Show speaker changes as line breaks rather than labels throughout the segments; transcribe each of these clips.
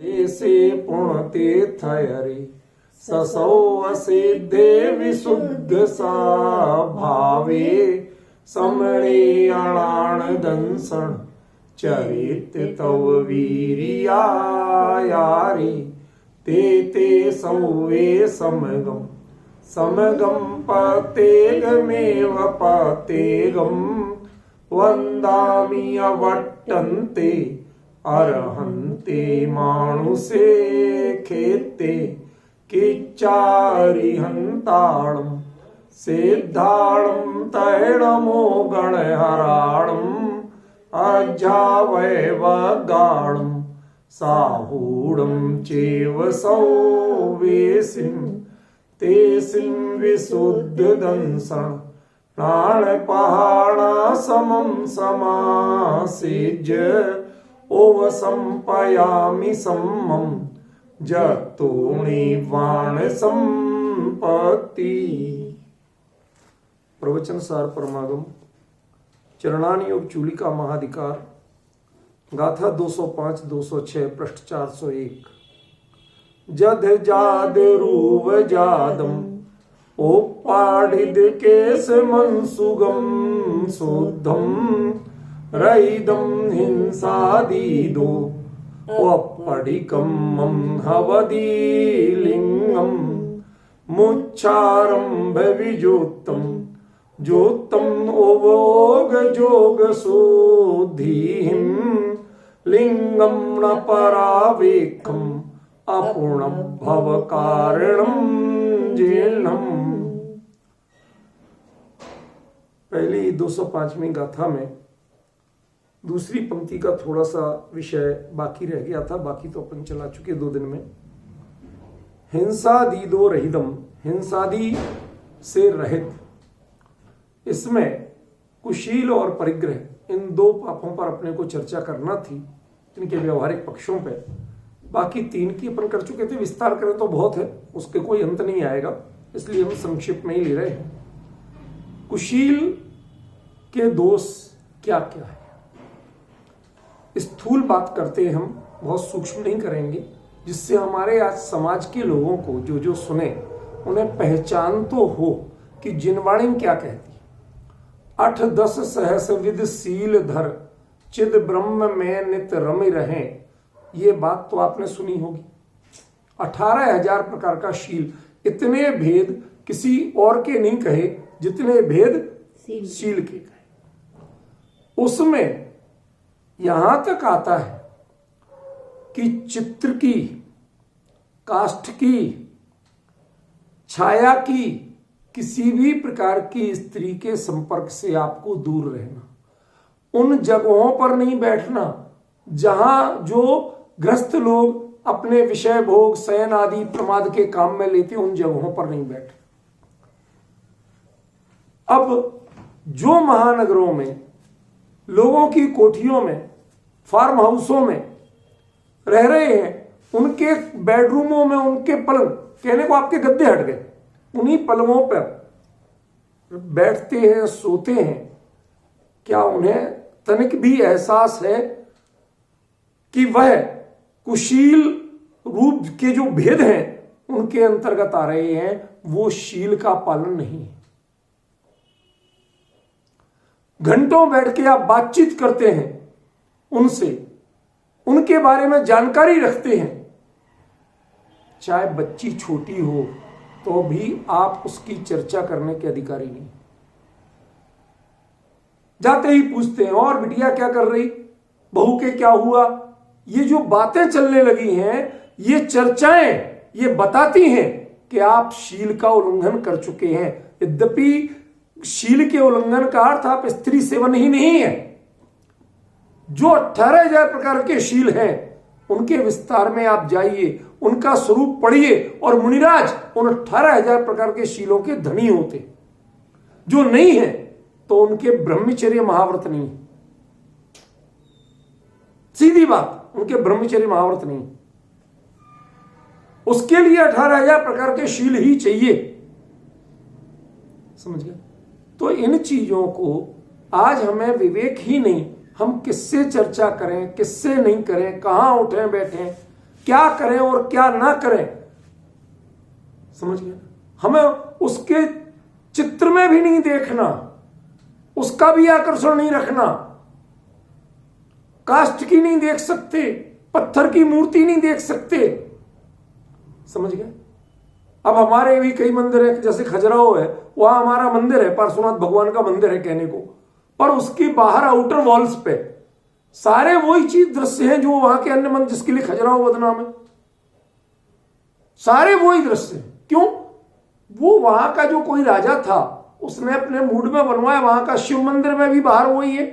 से पुणते थयरे ससौ असिद्धे विशुद्ध सा भावे समणे अणाण दंसण चरित तव वीरिया यारी ते सौवे समगम समगम पतेगमेव पतेगम वंदामि अवट्टन्ते अर्हन्ते मानुषे खेते किच्चारिहन्ताणं सिद्धाणं तैणमो गणहराणं अजावैवगाणं साहूढं चेव सौवेसिं तेसिं विशुद्धदंसं प्राणपहाणा समं समासेज्य ओवसंपयामि सम्मं जतोणिवाण संपत्ति। प्रवचन सार परमागम चरणानी योग चूलिका महाधिकार गाथा 205 206 पृष्ठ 401। जद जाद रूव जादम ओपाडिद केस मनसुगम शुद्धम रईदम हिंसादीदो अपडिकम हवदीलिंगम मुच्चारंभ विजोत्तम जोत्तम ओवोग जोग सुधीहिम लिंगम न परावेकम अपूर्ण भव कारणम जीर्णम। पहली 205वीं गाथा में दूसरी पंक्ति का थोड़ा सा विषय बाकी रह गया था, बाकी तो अपन चला चुके 2 दिन में। हिंसादीदो रहिदम, हिंसादी से रहित, इसमें कुशील और परिग्रह इन 2 पापों पर अपने को चर्चा करना थी, इनके व्यवहारिक पक्षों पे। बाकी 3 की अपन कर चुके थे, विस्तार करें तो बहुत है, उसके कोई अंत नहीं आएगा, इसलिए हम संक्षिप्त में ही ले रहे हैं। कुशील के दोष क्या क्या है, स्थूल बात करते हैं हम, बहुत सूक्ष्म नहीं करेंगे, जिससे हमारे आज समाज के लोगों को जो सुने उन्हें पहचान तो हो कि जिनवाणी क्या कहती। 8-10 सहस विद सील धर चिद ब्रह्म में नित रमि रहे, ये बात तो आपने सुनी होगी। 18,000 प्रकार का शील, इतने भेद किसी और के नहीं कहे जितने भेद शील के कहे। उसमें यहां तक आता है कि चित्र की, काष्ठ की, छाया की, किसी भी प्रकार की स्त्री के संपर्क से आपको दूर रहना, उन जगहों पर नहीं बैठना जहां जो ग्रस्त लोग अपने विषय भोग शयन आदि प्रमाद के काम में लेते, उन जगहों पर नहीं बैठना। अब जो महानगरों में, लोगों की कोठियों में, फार्म हाउसों में रह रहे हैं, उनके बेडरूमों में उनके पलंग, कहने को आपके गद्दे हट गए, उन्हीं पलंगों पर बैठते हैं, सोते हैं। क्या उन्हें तनिक भी एहसास है कि वह कुशील रूप के जो भेद हैं उनके अंतर्गत आ रहे हैं? वो शील का पालन नहीं है। घंटों बैठ के आप बातचीत करते हैं उनसे, उनके बारे में जानकारी रखते हैं, चाहे बच्ची छोटी हो तो भी आप उसकी चर्चा करने के अधिकारी नहीं। जाते ही पूछते हैं, और बिटिया क्या कर रही, बहू के क्या हुआ। ये जो बातें चलने लगी हैं, ये चर्चाएं, ये बताती हैं कि आप शील का उल्लंघन कर चुके हैं। यद्यपि शील के उल्लंघन का अर्थ आप स्त्री सेवन ही नहीं है। जो 18,000 प्रकार के शील हैं, उनके विस्तार में आप जाइए, उनका स्वरूप पढ़िए, और मुनिराज उन 18,000 प्रकार के शीलों के धनी होते। जो नहीं है तो उनके ब्रह्मचर्य महाव्रत नहीं, सीधी बात, उनके ब्रह्मचर्य महाव्रत नहीं। उसके लिए 18,000 प्रकार के शील ही चाहिए, समझ गए। तो इन चीजों को आज हमें विवेक ही नहीं, हम किससे चर्चा करें, किससे नहीं करें, कहां उठें बैठें, क्या करें और क्या ना करें, समझ गए? हमें उसके चित्र में भी नहीं देखना, उसका भी आकर्षण नहीं रखना, काष्ठ की नहीं देख सकते, पत्थर की मूर्ति नहीं देख सकते, समझ गए? अब हमारे भी कई मंदिर है, जैसे खजुराहो है, वहां हमारा मंदिर है, पार्श्वनाथ भगवान का मंदिर है कहने को, पर उसकी बाहर आउटर वॉल्स पे सारे वही चीज दृश्य हैं जो वहां के अन्य मंदिर, जिसके लिए खजुराहो बदनाम है, सारे वही दृश्य हैं। क्यों? वो वहां का जो कोई राजा था उसने अपने मूड में बनवाया। वहां का शिव मंदिर में भी बाहर वही है,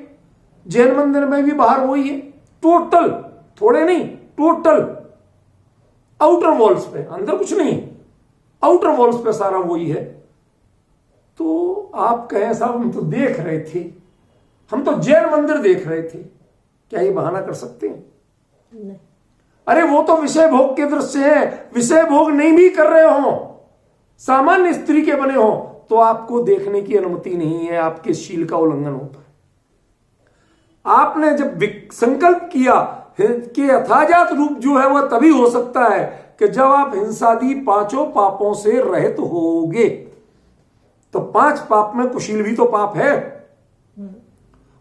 जैन मंदिर में भी बाहर वही है, टोटल, थोड़े नहीं, टोटल आउटर वॉल्स पे, अंदर कुछ नहीं, आउटर वॉल्स पे सारा वही है। तो आप कहें साहब हम तो देख रहे थे, हम तो जैन मंदिर देख रहे थे, क्या ये बहाना कर सकते हैं? नहीं। अरे वो तो विषय भोग के दृश्य है, विषय भोग नहीं भी कर रहे हो, सामान्य स्त्री के बने हो, तो आपको देखने की अनुमति नहीं है, आपके शील का उल्लंघन होता है। आपने जब संकल्प किया कि यथाजात रूप जो है वह तभी हो सकता है कि जब आप हिंसादि पांचों पापों से रहित होगे। तो 5 पाप में कुशील भी तो पाप है,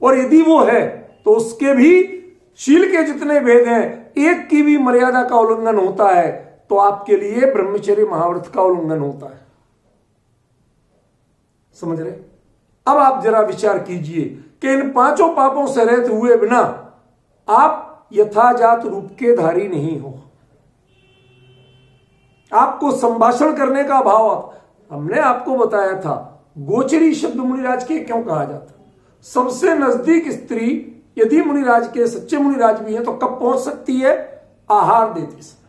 और यदि वो है तो उसके भी शील के जितने भेद हैं, एक की भी मर्यादा का उल्लंघन होता है तो आपके लिए ब्रह्मचर्य महाव्रत का उल्लंघन होता है। समझ रहे? अब आप जरा विचार कीजिए कि इन 5 पापों से रहित हुए बिना आप यथाजात रूप के धारी नहीं हो। आपको संभाषण करने का भाव, हमने आपको बताया था, गोचरी शब्द मुनिराज के क्यों कहा जाता? सबसे नजदीक स्त्री यदि मुनिराज के सच्चे मुनिराज भी हैं तो कब पहुंच सकती है? आहार देते समय।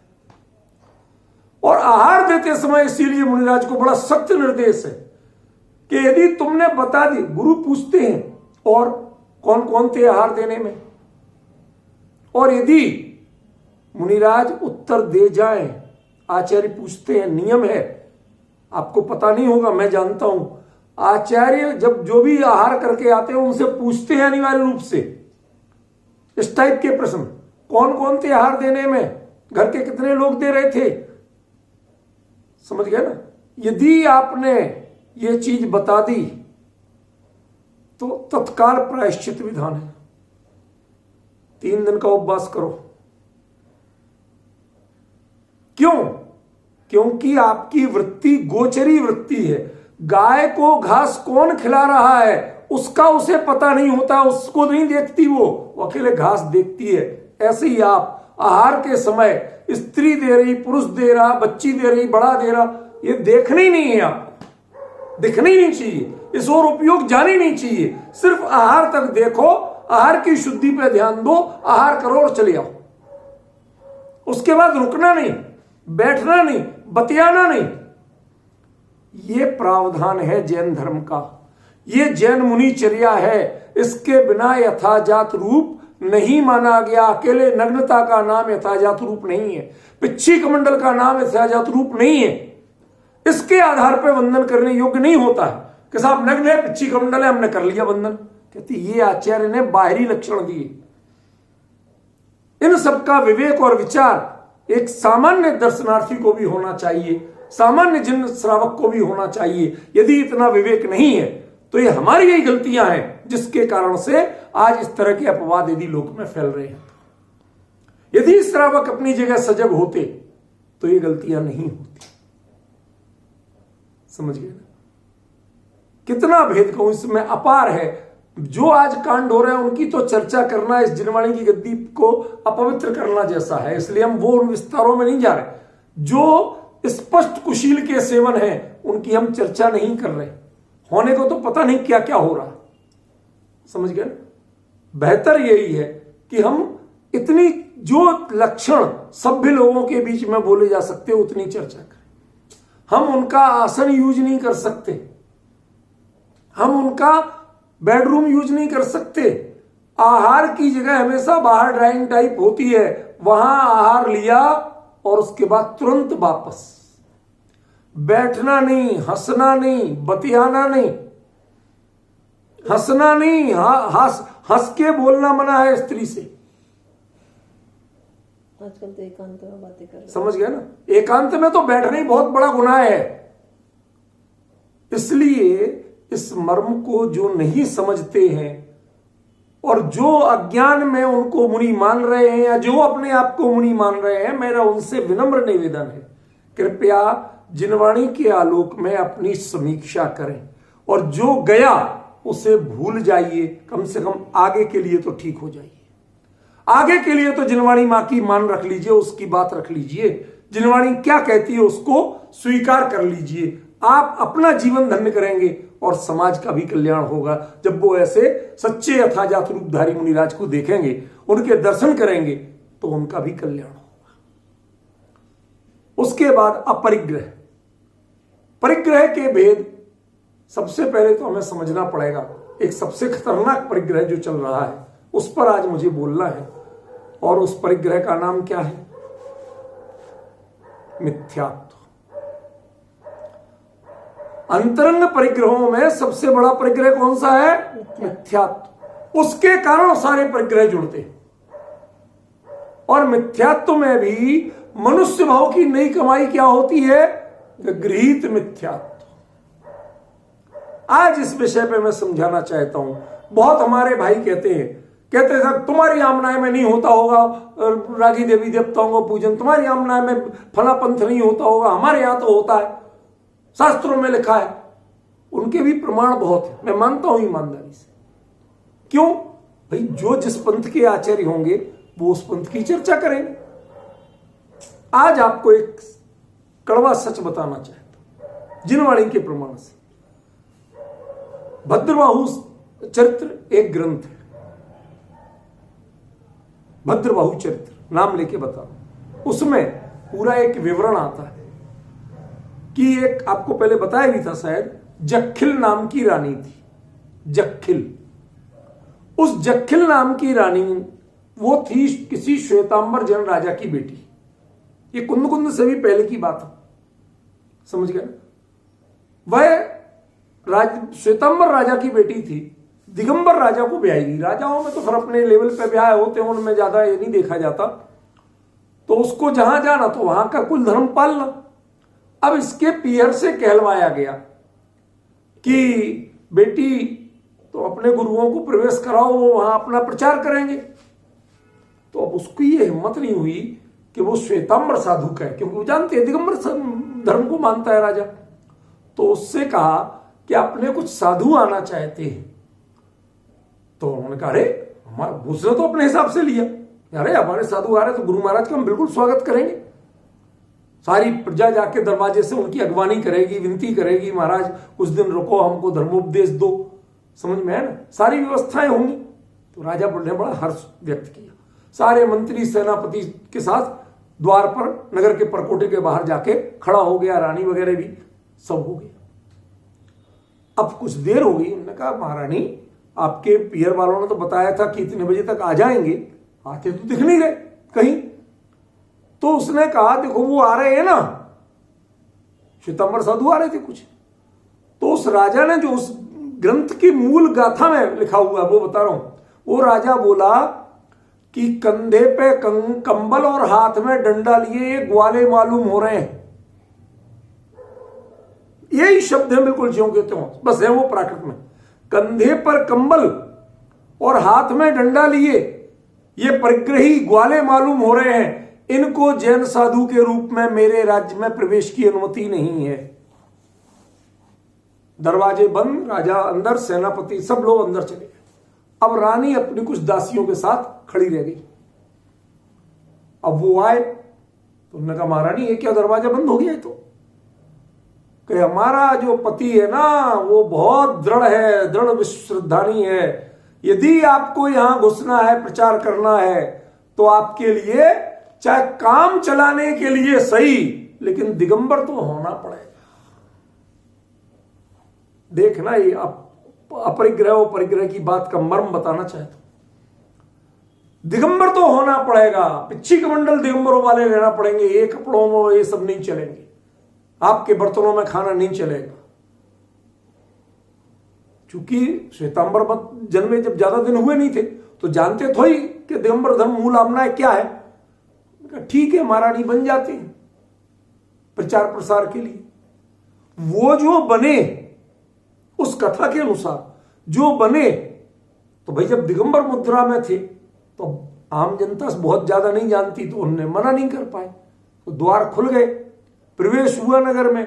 और आहार देते समय इसीलिए मुनिराज को बड़ा सख्त निर्देश है कि यदि तुमने बता दी, गुरु पूछते हैं और कौन कौन थे आहार देने में, और यदि मुनिराज उत्तर दे जाए, आचार्य पूछते हैं, नियम है, आपको पता नहीं होगा, मैं जानता हूं, आचार्य जब जो भी आहार करके आते हैं उनसे पूछते हैं अनिवार्य रूप से इस टाइप के प्रश्न, कौन कौन थे आहार देने में, घर के कितने लोग दे रहे थे, समझ गए ना? यदि आपने ये चीज बता दी तो तत्काल प्रायश्चित विधान है, 3 दिन का उपवास करो। क्यों? क्योंकि आपकी वृत्ति गोचरी वृत्ति है। गाय को घास कौन खिला रहा है उसका उसे पता नहीं होता, उसको नहीं देखती, वो अकेले घास देखती है। ऐसे ही आप आहार के समय स्त्री दे रही, पुरुष दे रहा, बच्ची दे रही, बड़ा दे रहा, ये देखना ही नहीं है, आपको दिखना ही नहीं चाहिए, इस और उपयोग जाना ही नहीं चाहिए। सिर्फ आहार तक देखो, आहार की शुद्धि पे ध्यान दो, आहार करो और चले आओ। उसके बाद रुकना नहीं, बैठना नहीं, बतियाना नहीं। ये प्रावधान है जैन धर्म का, ये जैन मुनिचर्या है। इसके बिना यथाजात रूप नहीं माना गया। अकेले नग्नता का नाम यथाजात रूप नहीं है, पिच्छी कमंडल का नाम यथाजात रूप नहीं है। इसके आधार पर वंदन करने योग्य नहीं होता है कि साहब नग्न है, पिच्छी कमंडल है, हमने कर लिया वंदन। कहते ये आचार्य ने बाहरी लक्षण दिए। इन सबका विवेक और विचार एक सामान्य दर्शनार्थी को भी होना चाहिए, सामान्य जिन श्रावक को भी होना चाहिए। यदि इतना विवेक नहीं है तो ये हमारी यही गलतियां हैं जिसके कारण से आज इस तरह के अपवाद यदि लोक में फैल रहे हैं। यदि श्रावक अपनी जगह सजग होते तो ये गलतियां नहीं होती। समझ गए? कितना भेद कहूं, इसमें अपार है। जो आज कांड हो रहे हैं उनकी तो चर्चा करना इस जिनवाणी की गद्दी को अपवित्र करना जैसा है, इसलिए हम वो उन विस्तारों में नहीं जा रहे। जो स्पष्ट कुशील के सेवन है उनकी हम चर्चा नहीं कर रहे। होने को तो पता नहीं क्या क्या हो रहा, समझ गए? बेहतर यही है कि हम इतनी जो लक्षण सभ्य लोगों के बीच में बोले जा सकते उतनी चर्चा करें। हम उनका आसन यूज नहीं कर सकते, हम उनका बेडरूम यूज नहीं कर सकते। आहार की जगह हमेशा बाहर ड्राइंग टाइप होती है, वहां आहार लिया और उसके बाद तुरंत वापस। बैठना नहीं, हंसना नहीं, बतियाना नहीं, हंसना नहीं, हंस के बोलना मना है स्त्री से।
आजकल तो एकांत में बातें कर रहे हैं।
समझ गए ना, एकांत में तो बैठना ही बहुत बड़ा गुनाह है। इसलिए इस मर्म को जो नहीं समझते हैं और जो अज्ञान में उनको मुनि मान रहे हैं या जो अपने आप को मुनि मान रहे हैं, मेरा उनसे विनम्र निवेदन है, कृपया जिनवाणी के आलोक में अपनी समीक्षा करें और जो गया उसे भूल जाइए, कम से कम आगे के लिए तो ठीक हो जाइए। आगे के लिए तो जिनवाणी मां की मान रख लीजिए, उसकी बात रख लीजिए, जिनवाणी क्या कहती है उसको स्वीकार कर लीजिए। आप अपना जीवन धन्य करेंगे और समाज का भी कल्याण होगा। जब वो ऐसे सच्चे यथाजात रूपधारी मुनिराज को देखेंगे, उनके दर्शन करेंगे, तो उनका भी कल्याण होगा। उसके बाद अपरिग्रह। परिग्रह के भेद सबसे पहले तो हमें समझना पड़ेगा। एक सबसे खतरनाक परिग्रह जो चल रहा है उस पर आज मुझे बोलना है, और उस परिग्रह का नाम क्या है? मिथ्यात्व। अंतरंग परिग्रहों में सबसे बड़ा परिग्रह कौन सा है? मिथ्यात्व। उसके कारण सारे परिग्रह जुड़ते हैं। और मिथ्यात्व में भी मनुष्य भाव की नई कमाई क्या होती है? गृहीत मिथ्यात्व। आज इस विषय पे मैं समझाना चाहता हूं। बहुत हमारे भाई कहते हैं सर तुम्हारी आमनाय में नहीं होता होगा रागी देवी देवताओं को पूजन, तुम्हारी आमनाय में फला पंथ नहीं होता होगा, हमारे यहां तो होता है, शास्त्रों में लिखा है। उनके भी प्रमाण बहुत है, मैं मानता हूं ईमानदारी से। क्यों भाई? जो जिस पंथ के आचार्य होंगे वो उस पंथ की चर्चा करेंगे। आज आपको एक कड़वा सच बताना चाहता हूं जिनवाणी के प्रमाण से। भद्रबाहु चरित्र एक ग्रंथ है, भद्रबाहु चरित्र नाम लेके बताओ। उसमें पूरा एक विवरण आता है कि एक, आपको पहले बताया भी था शायद, जक्खिल नाम की रानी थी। जक्खिल, उस जक्खिल नाम की रानी वो थी किसी श्वेतांबर जन राजा की बेटी। ये कुंद से भी पहले की बात है, समझ गए? वह श्वेतांबर राजा की बेटी थी, दिगंबर राजा को ब्याही। राजाओं में तो फिर अपने लेवल पे ब्याह होते हैं, उनमें ज्यादा ये नहीं देखा जाता। तो उसको जहां जाना तो वहां का कुल धर्म पालना। अब इसके पियर से कहलवाया गया कि बेटी तो अपने गुरुओं को प्रवेश कराओ, वो वहां अपना प्रचार करेंगे। तो अब उसकी ये हिम्मत नहीं हुई कि वो श्वेतांबर साधु कहे, क्योंकि वो जानते हैं दिगंबर धर्म को मानता है राजा। तो उससे कहा कि अपने कुछ साधु आना चाहते हैं। तो उन्होंने कहा अरे उसने तो अपने हिसाब से लिया, अरे हमारे साधु आ रहे तो गुरु महाराज का हम बिल्कुल स्वागत करेंगे। सारी प्रजा जाके दरवाजे से उनकी अगवानी करेगी, विनती करेगी, महाराज कुछ दिन रुको, हमको धर्मोपदेश दो। समझ में है ना? सारी व्यवस्थाएं होंगी। तो राजा ने बड़ा हर्ष व्यक्त किया। सारे मंत्री सेनापति के साथ द्वार पर, नगर के परकोटे के बाहर जाके खड़ा हो गया। रानी वगैरह भी सब हो गया। अब कुछ देर हो गई। उन्होंने कहा महारानी आपके पियर वालों ने तो बताया था कि इतने बजे तक आ जाएंगे, आते तो दिख नहीं रहे कहीं। तो उसने कहा देखो वो आ रहे हैं ना, श्वेतांबर साधु आ रहे थे कुछ। तो उस राजा ने जो उस ग्रंथ की मूल गाथा में लिखा हुआ है वो बता रहा हूं। वो राजा बोला कि कंधे पे कंबल और हाथ में डंडा लिए ये ग्वाले मालूम हो रहे हैं। यही शब्द है, बिल्कुल ज्यों कहते हो, बस है वो प्राकृत में। कंधे पर कंबल और हाथ में डंडा लिए ये परिग्रही ग्वाले मालूम हो रहे हैं। इनको जैन साधु के रूप में मेरे राज्य में प्रवेश की अनुमति नहीं है। दरवाजे बंद, राजा अंदर, सेनापति सब लोग अंदर चले गए। अब रानी अपनी कुछ दासियों के साथ खड़ी रह गई। अब वो आए तो उन्होंने कहा महारानी ये क्या दरवाजा बंद हो गया है? तो कि हमारा जो पति है ना वो बहुत दृढ़ है, दृढ़ श्रद्धानी है। यदि आपको यहां घुसना है, प्रचार करना है, तो आपके लिए चाहे काम चलाने के लिए सही, लेकिन दिगंबर तो होना पड़ेगा। देखना, ये अपरिग्रह और परिग्रह की बात का मर्म बताना चाहता हूं। दिगंबर तो होना पड़ेगा, पिच्छी कमंडल दिगंबरों वाले लेना पड़ेंगे। ये कपड़ों में ये सब नहीं चलेंगे, आपके बर्तनों में खाना नहीं चलेगा। चूंकि श्वेतांबर जन्मे जब ज्यादा दिन हुए नहीं थे तो जानते थोड़ी कि दिगंबर धर्म मूल आमना क्या है। ठीक है, महारानी बन जाते हैं प्रचार प्रसार के लिए। वो जो बने उस कथा के अनुसार जो बने, तो भाई जब दिगंबर मुद्रा में थे तो आम जनता बहुत ज्यादा नहीं जानती, तो उन्होंने मना नहीं कर पाए, तो द्वार खुल गए, प्रवेश हुआ नगर में।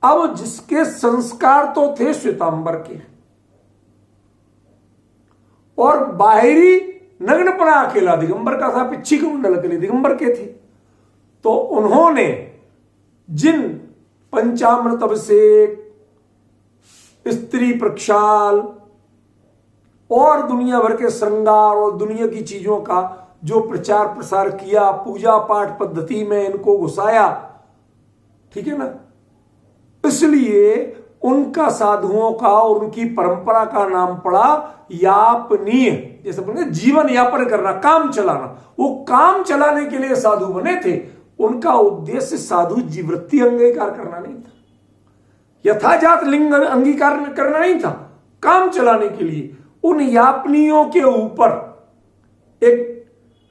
अब जिसके संस्कार तो थे श्वेतांबर के, और बाहरी नग्नपना अकेला दिगंबर का था, पिच्छी कुंडल अकेले दिगंबर के थे, तो उन्होंने जिन पंचामृत अभिषेक, स्त्री प्रक्षाल और दुनिया भर के श्रृंगार और दुनिया की चीजों का जो प्रचार प्रसार किया, पूजा पाठ पद्धति में इनको घुसाया, ठीक है ना, इसलिए उनका साधुओं का और उनकी परंपरा का नाम पड़ा यापनीय। जैसे बोलते जीवन यापन करना, काम चलाना। वो काम चलाने के लिए साधु बने थे। उनका उद्देश्य साधु जीवृत्ति अंगीकार करना नहीं था, यथाजात लिंग अंगीकार करना नहीं था, काम चलाने के लिए। उन यापनियों के ऊपर एक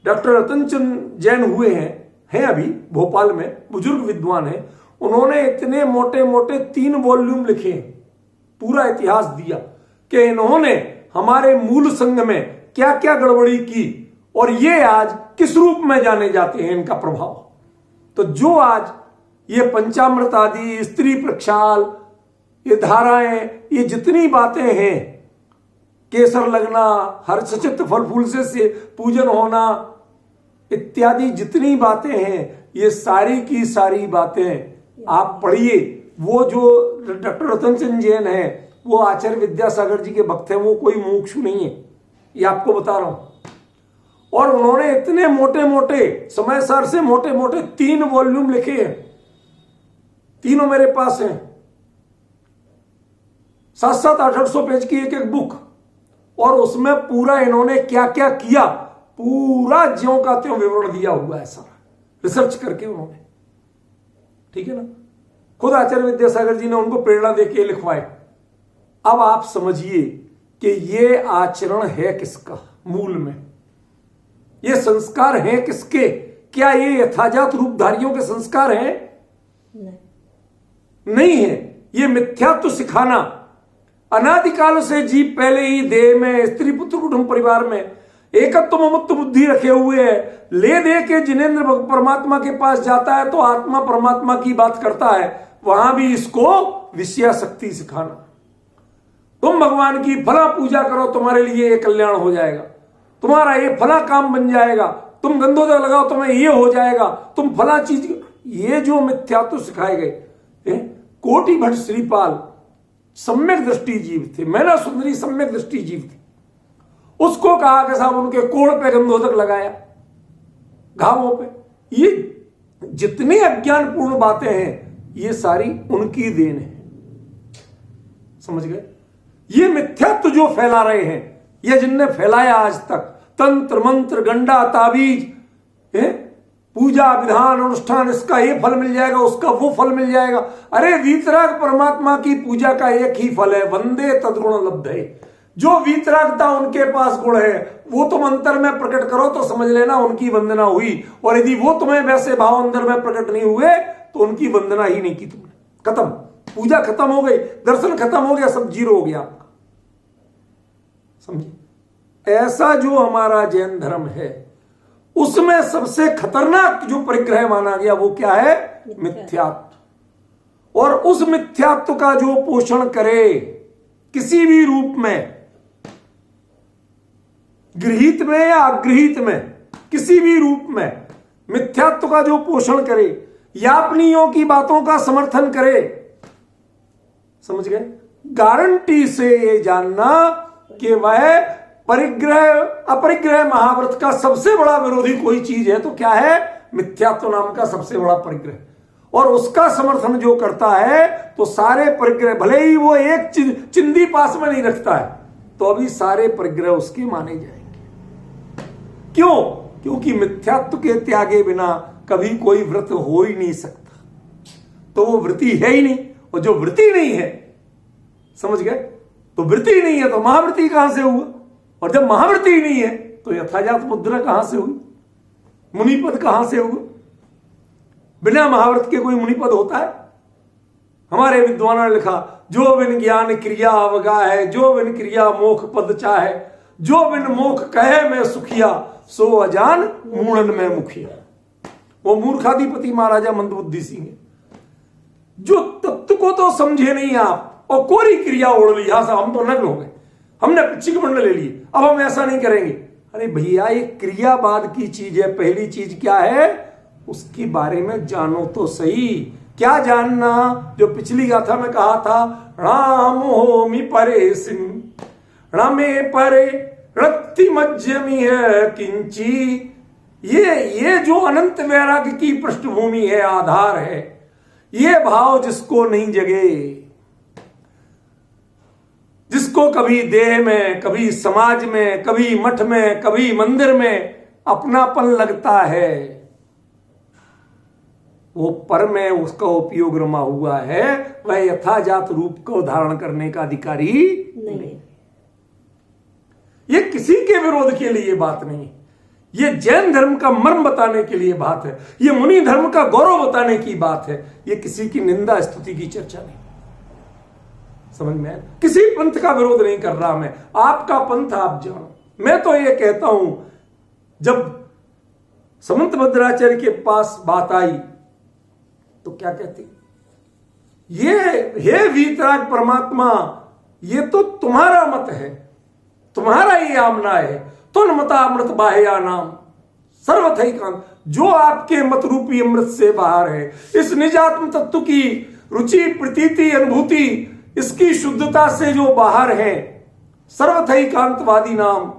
डॉक्टर रतनचंद जैन हुए हैं अभी भोपाल में, बुजुर्ग विद्वान हैं। उन्होंने इतने मोटे मोटे 3 वॉल्यूम लिखे, पूरा इतिहास दिया कि इन्होंने हमारे मूल संघ में क्या क्या गड़बड़ी की और ये आज किस रूप में जाने जाते हैं, इनका प्रभाव। तो जो आज ये पंचामृत आदि, स्त्री प्रक्षाल, ये धाराएं, ये जितनी बातें हैं, केसर लगना, हर सचित फल फूल से पूजन होना इत्यादि जितनी बातें हैं, ये सारी की सारी बातें आप पढ़िए। वो जो डॉक्टर रतनचंद जैन है वो आचार्य विद्यासागर जी के भक्त हैं, वो कोई मुमुक्षु नहीं है, ये आपको बता रहा हूं। और उन्होंने इतने मोटे मोटे समय सार से मोटे मोटे 3 वॉल्यूम लिखे हैं, तीनों मेरे पास हैं, 700 800 पेज की एक एक बुक। और उसमें पूरा इन्होंने क्या क्या किया, पूरा ज्यों का त्यों विवरण दिया हुआ है, सारा रिसर्च करके उन्होंने, ठीक है ना। खुद आचार्य विद्यासागर जी ने उनको प्रेरणा देके लिखवाए। अब आप समझिए कि ये आचरण है किसका, मूल में ये संस्कार है किसके? क्या ये यथाजात रूपधारियों के संस्कार हैं? नहीं है। ये मिथ्यात्व सिखाना, अनादिकाल से जीव पहले ही देह में, स्त्री पुत्र कुटुंब परिवार में एकत्व ममत्व बुद्धि रखे हुए है, ले दे के जिनेंद्र परमात्मा के पास जाता है तो आत्मा परमात्मा की बात करता है, वहां भी इसको विषयाशक्ति सिखाना। तुम भगवान की फला पूजा करो, तुम्हारे लिए ये कल्याण हो जाएगा, तुम्हारा ये फला काम बन जाएगा, तुम गंधोदक लगाओ तुम्हें ये हो जाएगा, तुम फला चीज, ये जो मिथ्यात्व सिखाए गए। कोटि भट्ट श्रीपाल सम्यक दृष्टि जीव थे, मैना सुंदरी सम्यक दृष्टि जीव थे। उसको कहा कि साहब उनके कोड़ पे गंधोदक लगाया, घावों पे। ये जितनी अज्ञानपूर्ण बातें हैं ये सारी उनकी देन है, समझ गए। ये मिथ्यात्व जो फैला रहे हैं, ये जिनने फैलाया आज तक, तंत्र मंत्र गंडा ताबीज, पूजा विधान अनुष्ठान, इसका ये फल मिल जाएगा, उसका वो फल मिल जाएगा। अरे वीतराग परमात्मा की पूजा का एक ही फल है, वंदे तद्गुण लब्धे। जो वीतरागता उनके पास गुण है वो तुम अंतर में प्रकट करो तो समझ लेना उनकी वंदना हुई, और यदि वो तुम्हें वैसे भाव अंदर में प्रकट नहीं हुए तो उनकी वंदना ही नहीं की तुमने। खत्म, पूजा खत्म हो गई, दर्शन खत्म हो गया, सब जीरो हो गया आपका, समझे। ऐसा जो हमारा जैन धर्म है उसमें सबसे खतरनाक जो परिग्रह माना गया वो क्या है? मिथ्यात्व। और उस मिथ्यात्व का जो पोषण करे किसी भी रूप में, गृहीत में या अगृहीत में, किसी भी रूप में मिथ्यात्व का जो पोषण करे, यापनियों की बातों का समर्थन करे, समझ गए। गारंटी से ये जानना कि वह परिग्रह अपरिग्रह महाव्रत का सबसे बड़ा विरोधी कोई चीज है तो क्या है? मिथ्यात्व नाम का सबसे बड़ा परिग्रह। और उसका समर्थन जो करता है तो सारे परिग्रह, भले ही वो एक चिंदी पास में नहीं रखता है तो अभी सारे परिग्रह उसके माने जाएंगे। क्यों? क्योंकि मिथ्यात्व के त्यागे बिना कभी कोई व्रत हो ही नहीं सकता, तो वो वृत्ति है ही नहीं। और जो वृत्ति नहीं है, समझ गए, तो वृत्ति नहीं है तो महावृत्ति कहां से हुआ? और जब महावृत्ति नहीं है तो यथाजात मुद्रा कहां से हुई? मुनिपद कहां से हुआ? बिना महाव्रत के कोई मुनिपद होता है? हमारे विद्वानों ने लिखा, जो बिन ज्ञान क्रिया अवगा है, जो बिन क्रिया मोख पद चाहे, जो बिन मोख कहे मैं सुखिया, सो अजान मूढ़न में मुखिया। वो मूर्खाधिपति महाराजा मंदबुद्धि सिंह है, जो तत्व को तो समझे नहीं आप, और कोरी क्रिया ओढ़ ली। यहां से हम तो नग्न हो गए, हमने पिच्ची मंडल ले लिए, अब हम ऐसा नहीं करेंगे। अरे भैया, ये क्रियावाद की चीज है। पहली चीज क्या है, उसके बारे में जानो तो सही। क्या जानना? जो पिछली गाथा में कहा था, राम होमि परे सिंह रामे परे रक्ति मज्जमी है किंची। ये जो अनंत वैराग्य की पृष्ठभूमि है, आधार है, ये भाव जिसको नहीं जगे, जिसको कभी देह में, कभी समाज में, कभी मठ में, कभी मंदिर में अपनापन लगता है, वो पर में उसका उपयोग रमा हुआ है, वह यथाजात रूप को धारण करने का अधिकारी नहीं। ये किसी के विरोध के लिए बात नहीं, ये जैन धर्म का मर्म बताने के लिए बात है, ये मुनि धर्म का गौरव बताने की बात है। ये किसी की निंदा स्तुति की चर्चा नहीं। समझ में आया? किसी पंथ का विरोध नहीं कर रहा मैं, आपका पंथ आप जानो। मैं तो ये कहता हूं, जब समंत भद्राचार्य के पास बात आई तो क्या कहती, ये हे वीतराग परमात्मा, ये तो तुम्हारा मत है, तुम्हारा ये आमना है। तुन मता अमृत बाह्या नाम सर्वथैकांत, जो आपके मत रूपी अमृत से बाहर है, इस निजात्म तत्व की रुचि प्रतीति अनुभूति, इसकी शुद्धता से जो बाहर है, सर्वथा एकांतवादी नाम।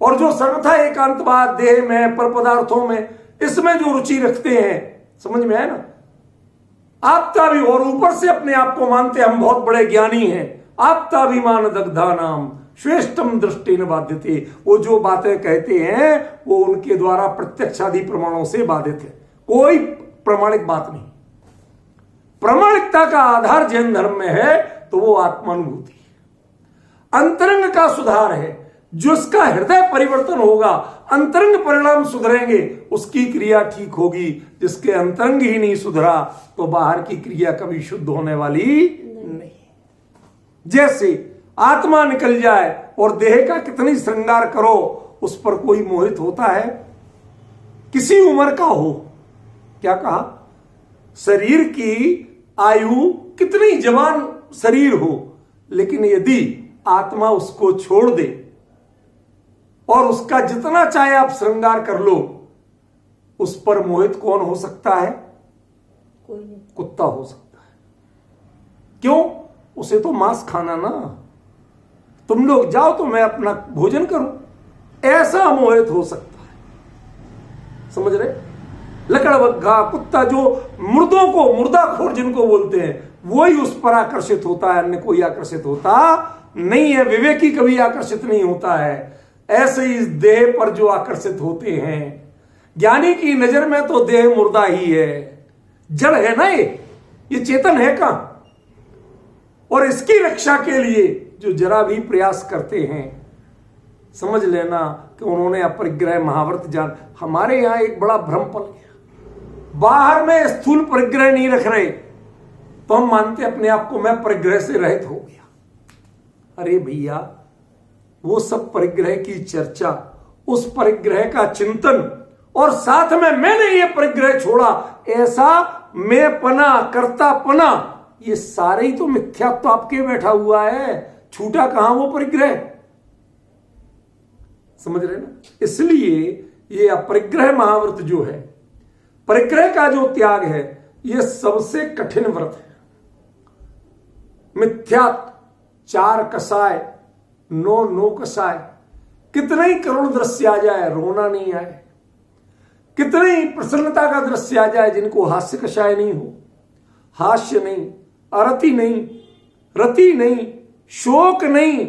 और जो सर्वथा एकांतवाद देह में, पर पदार्थों में, इसमें जो रुचि रखते हैं, समझ में आया ना? आपका भी, और ऊपर से अपने आप को मानते हम बहुत बड़े ज्ञानी हैं, आपताभिमान दग्धा नाम श्रेष्ठम दृष्टिन बाध्यते। वो जो बातें कहते हैं वो उनके द्वारा प्रत्यक्षादि प्रमाणों से बाधित है, कोई प्रमाणिक बात नहीं। प्रामाणिकता का आधार जैन धर्म में है तो वो आत्मानुभूति है, अंतरंग का सुधार है। जिसका हृदय परिवर्तन होगा, अंतरंग परिणाम सुधरेंगे, उसकी क्रिया ठीक होगी। जिसके अंतरंग ही नहीं सुधरा तो बाहर की क्रिया कभी शुद्ध होने वाली नहीं। जैसे आत्मा निकल जाए और देह का कितनी श्रृंगार करो, उस पर कोई मोहित होता है? किसी उम्र का हो, क्या कहा, शरीर की आयु कितनी जवान शरीर हो, लेकिन यदि आत्मा उसको छोड़ दे और उसका जितना चाहे आप श्रृंगार कर लो, उस पर मोहित कौन हो सकता है?
कोई नहीं।
कुत्ता हो सकता है। क्यों? उसे तो मांस खाना ना। तुम लोग जाओ तो मैं अपना भोजन करूं, ऐसा मोहित हो सकता है। समझ रहे? लकड़बग्घा कुत्ता, जो मुर्दों को, मुर्दाखोर जिनको बोलते हैं, वही उस पर आकर्षित होता है, अन्य कोई आकर्षित होता नहीं है। विवेकी कभी आकर्षित नहीं होता है। ऐसे ही इस देह पर जो आकर्षित होते हैं, ज्ञानी की नजर में तो देह मुर्दा ही है, जड़ है ना, ये चेतन है कहां? और इसकी रक्षा के लिए जो जरा भी प्रयास करते हैं, समझ लेना कि उन्होंने अपरिग्रह महाव्रत जान। हमारे यहां एक बड़ा भ्रम पल गया, बाहर में स्थूल परिग्रह नहीं रख रहे तो हम मानते अपने आप को मैं परिग्रह से रहित हो गया। अरे भैया, वो सब परिग्रह की चर्चा, उस परिग्रह का चिंतन, और साथ में मैंने ये परिग्रह छोड़ा, ऐसा मैं पना, करता पना, ये सारे ही तो मिथ्यात्व आपके बैठा हुआ है। छूटा कहां वो परिग्रह? समझ रहे ना? इसलिए ये अपरिग्रह महाव्रत जो है, परिग्रह का जो त्याग है, ये सबसे कठिन व्रत है। मिथ्यात्व, चार कसाय, नो कसाय, कितने ही करुण दृश्य आ जाए, रोना नहीं आए, कितने ही प्रसन्नता का दृश्य आ जाए जिनको हास्य कषाय नहीं हो, हास्य नहीं, अरति नहीं, रति नहीं, शोक नहीं,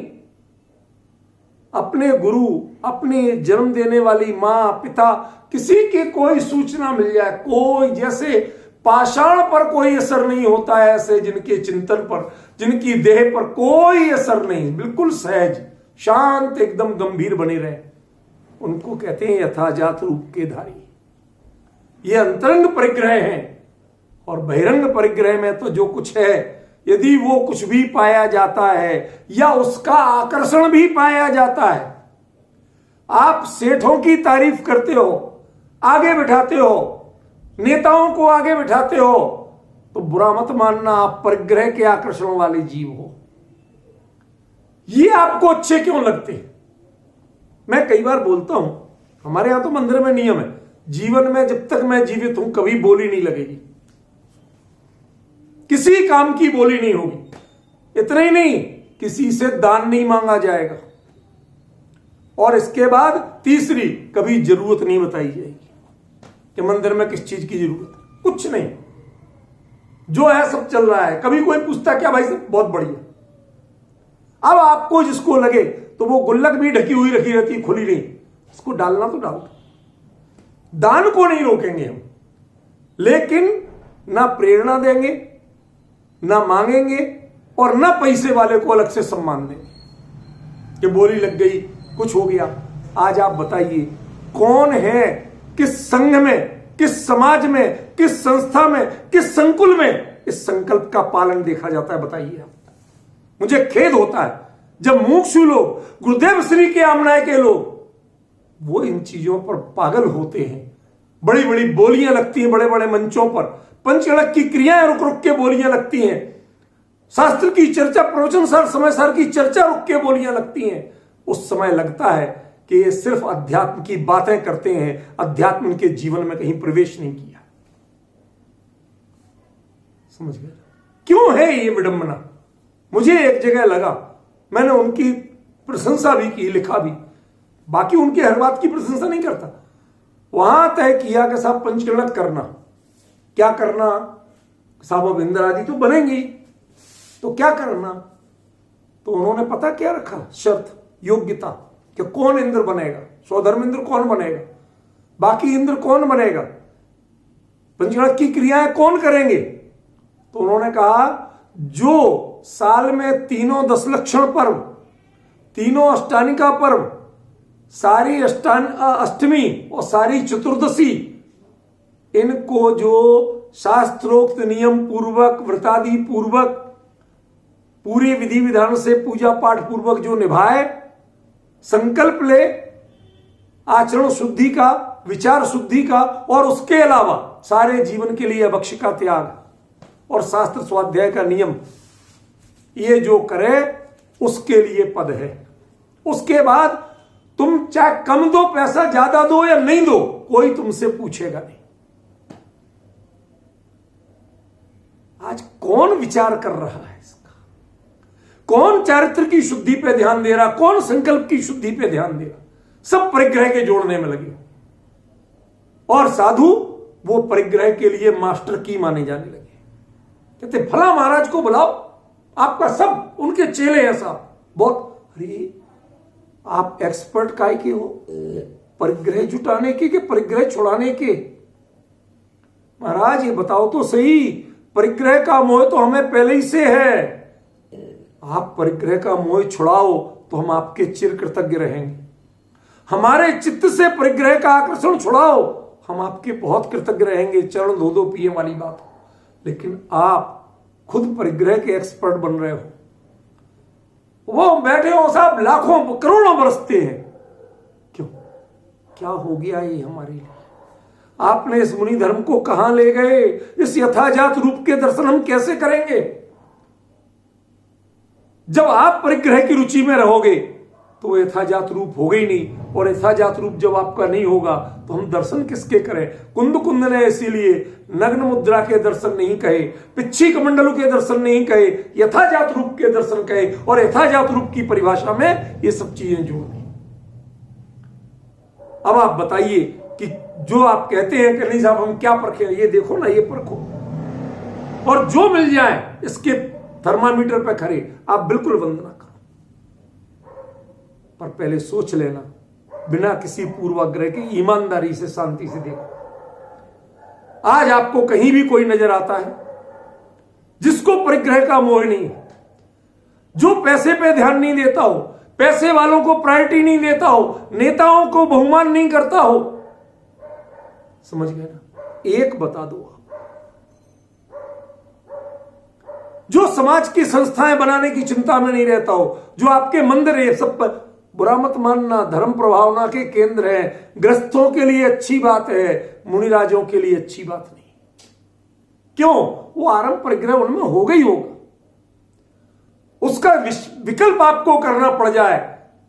अपने गुरु, अपने जन्म देने वाली मां, पिता, किसी की कोई सूचना मिल जाए, कोई, जैसे पाषाण पर कोई असर नहीं होता है, ऐसे जिनके चिंतन पर, जिनकी देह पर कोई असर नहीं, बिल्कुल सहज शांत एकदम गंभीर बने रहे, उनको कहते हैं यथाजात रूप के धारी। ये अंतरंग परिग्रह हैं। और बहिरंग परिग्रह में तो जो कुछ है, यदि वो कुछ भी पाया जाता है या उसका आकर्षण भी पाया जाता है, आप सेठों की तारीफ करते हो, आगे बिठाते हो, नेताओं को आगे बिठाते हो, तो बुरा मत मानना, आप परिग्रह के आकर्षण वाले जीव हो। ये आपको अच्छे क्यों लगते हैं? मैं कई बार बोलता हूं, हमारे यहां तो मंदिर में नियम है, जीवन में जब तक मैं जीवित हूं कभी बोली नहीं लगेगी, किसी काम की बोली नहीं होगी। इतना ही नहीं, किसी से दान नहीं मांगा जाएगा। और इसके बाद तीसरी, कभी जरूरत नहीं बताई जाएगी कि मंदिर में किस चीज की जरूरत है, कुछ नहीं, जो है सब चल रहा है। कभी कोई पूछता क्या भाई साहब, बहुत बढ़िया। अब आपको जिसको लगे तो वो गुल्लक भी ढकी हुई रखी रहती है, खुली नहीं, इसको डालना तो डाल। दान को नहीं रोकेंगे हम, लेकिन ना प्रेरणा देंगे, ना मांगेंगे, और ना पैसे वाले को अलग से सम्मान देंगे कि बोली लग गई, कुछ हो गया। आज आप बताइए, कौन है, किस संघ में, किस समाज में, किस संस्था में, किस संकुल में इस संकल्प का पालन देखा जाता है? बताइए आप। मुझे खेद होता है जब मुमुक्षु लोग, गुरुदेव श्री के आमनाय के लोग, वो इन चीजों पर पागल होते हैं। बड़ी बड़ी बोलियां लगती हैं, बड़े बड़े मंचों पर पंचगणक की क्रियाएं रुक रुक के बोलियां लगती हैं, शास्त्र की चर्चा, प्रवचन सार, समय सार की चर्चा रुक के बोलियां लगती हैं। उस समय लगता है कि ये सिर्फ अध्यात्म की बातें करते हैं, अध्यात्म के जीवन में कहीं प्रवेश नहीं किया। समझ गए क्यों है ये विडंबना? मुझे एक जगह लगा, मैंने उनकी प्रशंसा भी की, लिखा भी, बाकी उनकी हर बात की प्रशंसा नहीं करता। वहां तय किया कि साहब पंचगणक करना, क्या करना साहब, अब इंद्र आदि तो बनेंगी, तो क्या करना? तो उन्होंने पता क्या रखा शर्त, योग्यता, कि कौन इंद्र बनेगा, स्वधर्म इंद्र कौन बनेगा, बाकी इंद्र कौन बनेगा, पंचगणक की क्रियाएं कौन करेंगे? तो उन्होंने कहा जो साल में तीनों 10 लक्षण पर्व, तीनों अष्टानिका पर्व, सारी अष्टमी और सारी चतुर्दशी, इनको जो शास्त्रोक्त नियम पूर्वक, व्रतादि पूर्वक, पूरी विधि विधान से पूजा पाठ पूर्वक जो निभाए, संकल्प ले आचरण शुद्धि का, विचार शुद्धि का, और उसके अलावा सारे जीवन के लिए भक्ष्य का त्याग और शास्त्र स्वाध्याय का नियम, ये जो करे उसके लिए पद है। उसके बाद तुम चाहे कम दो पैसा, ज्यादा दो या नहीं दो, कोई तुमसे पूछेगा नहीं। आज कौन विचार कर रहा है इसका? कौन चारित्र की शुद्धि पे ध्यान दे रहा? कौन संकल्प की शुद्धि पे ध्यान दे रहा? सब परिग्रह के जोड़ने में लगे, और साधु वो परिग्रह के लिए मास्टर की माने जाने लगे। कहते फला महाराज को बुलाओ, आपका सब उनके चेले हैं साहब, बहुत। अरे आप एक्सपर्ट काय के हो? परिग्रह जुटाने के परिग्रह छुड़ाने के? महाराज ये बताओ तो सही, परिग्रह का मोह तो हमें पहले ही से है। आप परिग्रह का मोह छुड़ाओ तो हम आपके चिर कृतज्ञ रहेंगे। हमारे चित्त से परिग्रह का आकर्षण छुड़ाओ, हम आपके बहुत कृतज्ञ रहेंगे। चरण धो दो पिए वाली बात। लेकिन आप खुद परिग्रह के एक्सपर्ट बन रहे हो, वो बैठे हो साहब, लाखों करोड़ों बरसते हैं। क्यों? क्या हो गया ये हमारे लिए? आपने इस मुनि धर्म को कहां ले गए? इस यथाजात रूप के दर्शन हम कैसे करेंगे? जब आप परिग्रह की रुचि में रहोगे तो यथाजात रूप होगा ही नहीं, और यथाजात रूप जब आपका नहीं होगा तो हम दर्शन किसके करें? कुंद ने इसीलिए नग्न मुद्रा के दर्शन नहीं कहे, पिच्छी कमंडलों के दर्शन नहीं कहे, यथाजात रूप के दर्शन कहे, और यथाजात रूप की परिभाषा में ये सब चीजें जोड़ दी। अब आप बताइए कि जो आप कहते हैं कि नहीं साहब हम क्या परखें, ये देखो ना, ये परखो, और जो मिल जाए इसके थर्मामीटर पे खड़े, आप बिल्कुल वंदना करो। पर पहले सोच लेना, बिना किसी पूर्वाग्रह के ईमानदारी से, शांति से देखो। आज आपको कहीं भी कोई नजर आता है जिसको परिग्रह का मोह नहीं, जो पैसे पे ध्यान नहीं देता हो, पैसे वालों को प्रायोरिटी नहीं देता हो, नेताओं को बहुमान नहीं करता हो? समझ गए ना? एक बता दो आप। जो समाज की संस्थाएं बनाने की चिंता में नहीं रहता हो, जो आपके मंदिर है सब पर बुरा मत मानना, धर्म प्रभावना के केंद्र है, ग्रस्तों के लिए अच्छी बात है, मुनिराजों के लिए अच्छी बात नहीं। क्यों? वो आरंभ परिग्रह उनमें हो गई होगा, उसका विकल्प आपको करना पड़ जाए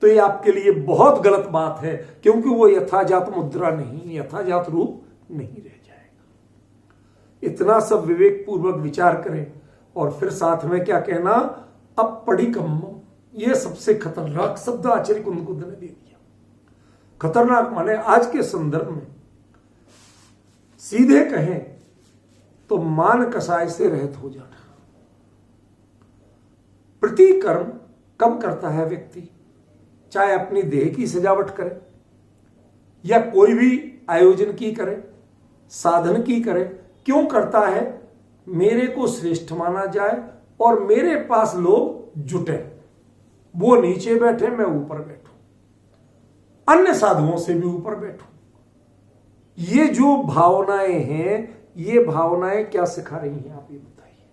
तो ये आपके लिए बहुत गलत बात है, क्योंकि वो यथाजात मुद्रा नहीं, यथाजात रूप नहीं रह जाएगा। इतना सब विवेक पूर्वक विचार करें। और फिर साथ में क्या कहना, अपरिकम्मम, ये सबसे खतरनाक शब्द आचार्य कुंद ने दे दिया। खतरनाक माने आज के संदर्भ में सीधे कहें तो मान कसाय से रहित हो जाना। प्रतिकर्म कब करता है व्यक्ति, चाहे अपनी देह की सजावट करे या कोई भी आयोजन की करे, साधन की करे, क्यों करता है? मेरे को श्रेष्ठ माना जाए और मेरे पास लोग जुटे, वो नीचे बैठे मैं ऊपर बैठूं, अन्य साधुओं से भी ऊपर बैठूं। ये जो भावनाएं हैं, ये भावनाएं क्या सिखा रही हैं आप ये बताइए।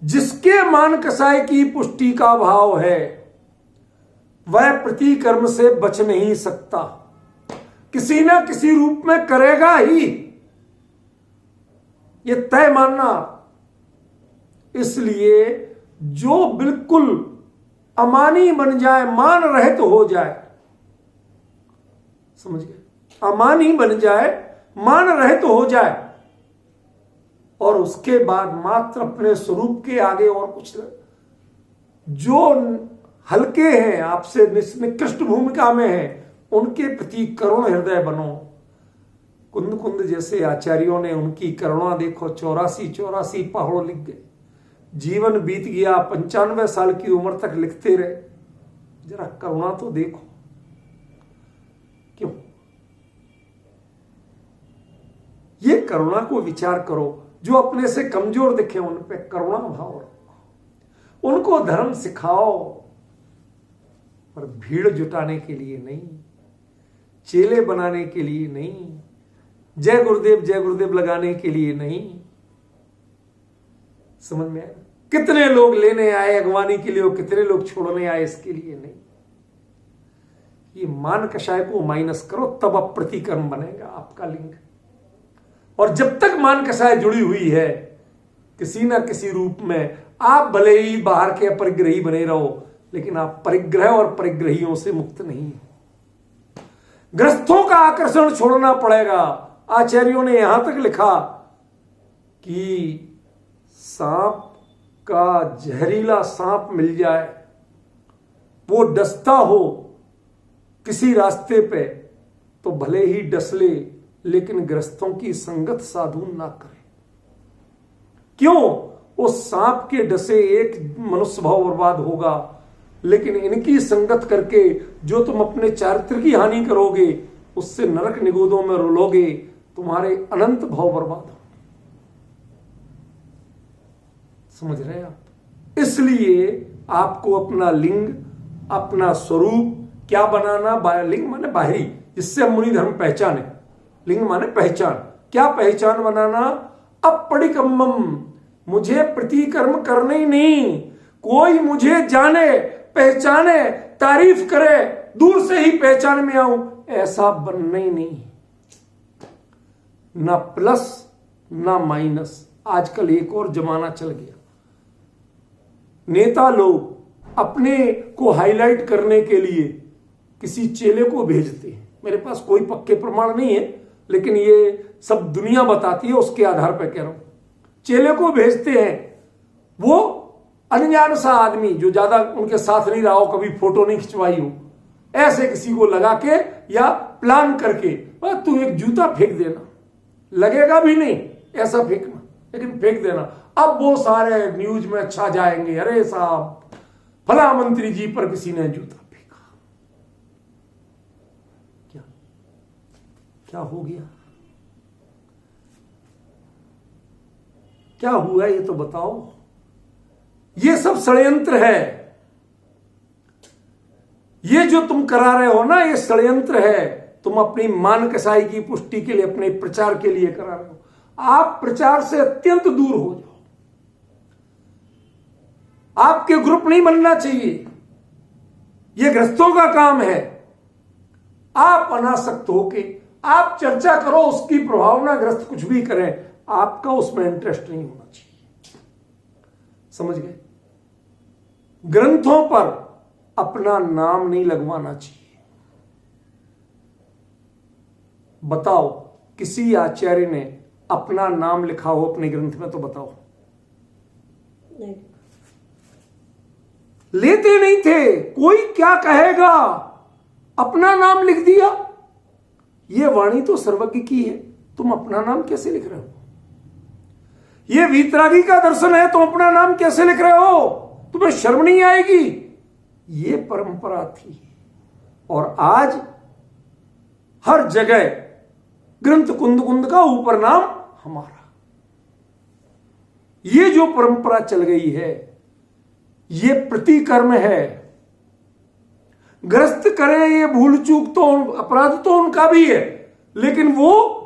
जिसके मान कसाय की पुष्टि का भाव है वह प्रतिकर्म से बच नहीं सकता, किसी ना किसी रूप में करेगा ही, ये तय मानना। इसलिए जो बिल्कुल अमानी बन जाए, मान रहित तो हो जाए, समझ गए, अमानी बन जाए, मान रहित तो हो जाए, और उसके बाद मात्र अपने स्वरूप के आगे और कुछ जो हल्के हैं, आपसे निकृष्ट भूमिका में हैं, उनके प्रति करुण हृदय बनो। कुंद कुंद जैसे आचार्यों ने उनकी करुणा देखो, 84 पहाड़ों लिख गए, जीवन बीत गया, 95 साल की उम्र तक लिखते रहे। जरा करुणा तो देखो। क्यों? ये करुणा को विचार करो। जो अपने से कमजोर दिखे उन पे करुणा भाव रखो, उनको धर्म सिखाओ, पर भीड़ जुटाने के लिए नहीं, चेले बनाने के लिए नहीं, जय गुरुदेव लगाने के लिए नहीं। समझ में आया? कितने लोग लेने आए अगवानी के लिए, कितने लोग छोड़ने आए इसके लिए नहीं। ये मान कषाय को माइनस करो, तब अब प्रतिकर्म बनेगा आपका लिंग। और जब तक मान कषाय जुड़ी हुई है किसी ना किसी रूप में, आप भले ही बाहर के अपरिग्रही बने रहो, लेकिन आप परिग्रह और परिग्रहियों से मुक्त नहीं है। ग्रस्तों का आकर्षण छोड़ना पड़ेगा। आचार्यों ने यहां तक लिखा कि सांप का जहरीला सांप मिल जाए, वो डसता हो किसी रास्ते पे तो भले ही डस ले, लेकिन ग्रस्तों की संगत साधु ना करे। क्यों? उस सांप के डसे एक मनुष्य भाव बर्बाद होगा, लेकिन इनकी संगत करके जो तुम अपने चारित्र की हानि करोगे, उससे नरक निगोदों में रुलोगे, तुम्हारे अनंत भाव बर्बाद हो। समझ रहे हैं आप? इसलिए आपको अपना लिंग, अपना स्वरूप क्या बनाना, लिंग माने बाहरी, जिससे हम मुनि धर्म पहचाने, लिंग माने पहचान, क्या पहचान बनाना, अपरिकम्मम, मुझे प्रतिकर्म करने ही नहीं, कोई मुझे जाने पहचाने तारीफ करे, दूर से ही पहचान में आऊं, ऐसा बनना ही नहीं। ना प्लस ना माइनस। आजकल एक और जमाना चल गया, नेता लोग अपने को हाईलाइट करने के लिए किसी चेले को भेजते हैं। मेरे पास कोई पक्के प्रमाण नहीं है, लेकिन ये सब दुनिया बताती है, उसके आधार पर कह रहा हूं। चेले को भेजते हैं, वो अनजान सा आदमी जो ज्यादा उनके साथ नहीं रहा हो, कभी फोटो नहीं खिंचवाई हो, ऐसे किसी को लगा के या प्लान करके तू एक जूता फेंक देना, लगेगा भी नहीं ऐसा फेंकना, लेकिन फेंक देना। अब वो सारे न्यूज में अच्छा जाएंगे, अरे साहब फला मंत्री जी पर किसी ने जूता फेंका। क्या क्या हो गया? क्या हुआ ये तो बताओ। ये सब षड्यंत्र है। ये जो तुम करा रहे हो ना, ये षड्यंत्र है। तुम अपनी मान कसाई की पुष्टि के लिए, अपने प्रचार के लिए करा रहे हो। आप प्रचार से अत्यंत दूर हो जाओ। आपके ग्रुप नहीं बनना चाहिए, यह ग्रस्तों का काम है। आप अनासक्त होके आप चर्चा करो, उसकी प्रभावना ग्रस्त कुछ भी करें, आपका उसमें इंटरेस्ट नहीं होना चाहिए। समझ गए? ग्रंथों पर अपना नाम नहीं लगवाना चाहिए। बताओ किसी आचार्य ने अपना नाम लिखा हो अपने ग्रंथ में तो बताओ।
नहीं।
लेते नहीं थे, कोई क्या कहेगा, अपना नाम लिख दिया। यह वाणी तो सर्वज्ञ की है, तुम अपना नाम कैसे लिख रहे हो? यह वीतरागी का दर्शन है, तुम अपना नाम कैसे लिख रहे हो? तुम्हें शर्म नहीं आएगी? यह परंपरा थी और आज हर जगह ग्रंथ कुंद कुंद का ऊपर नाम हमारा। ये जो परंपरा चल गई है, ये प्रतिकर्म है। ग्रस्त करें ये भूल चूक तो, अपराध तो उनका भी है, लेकिन वो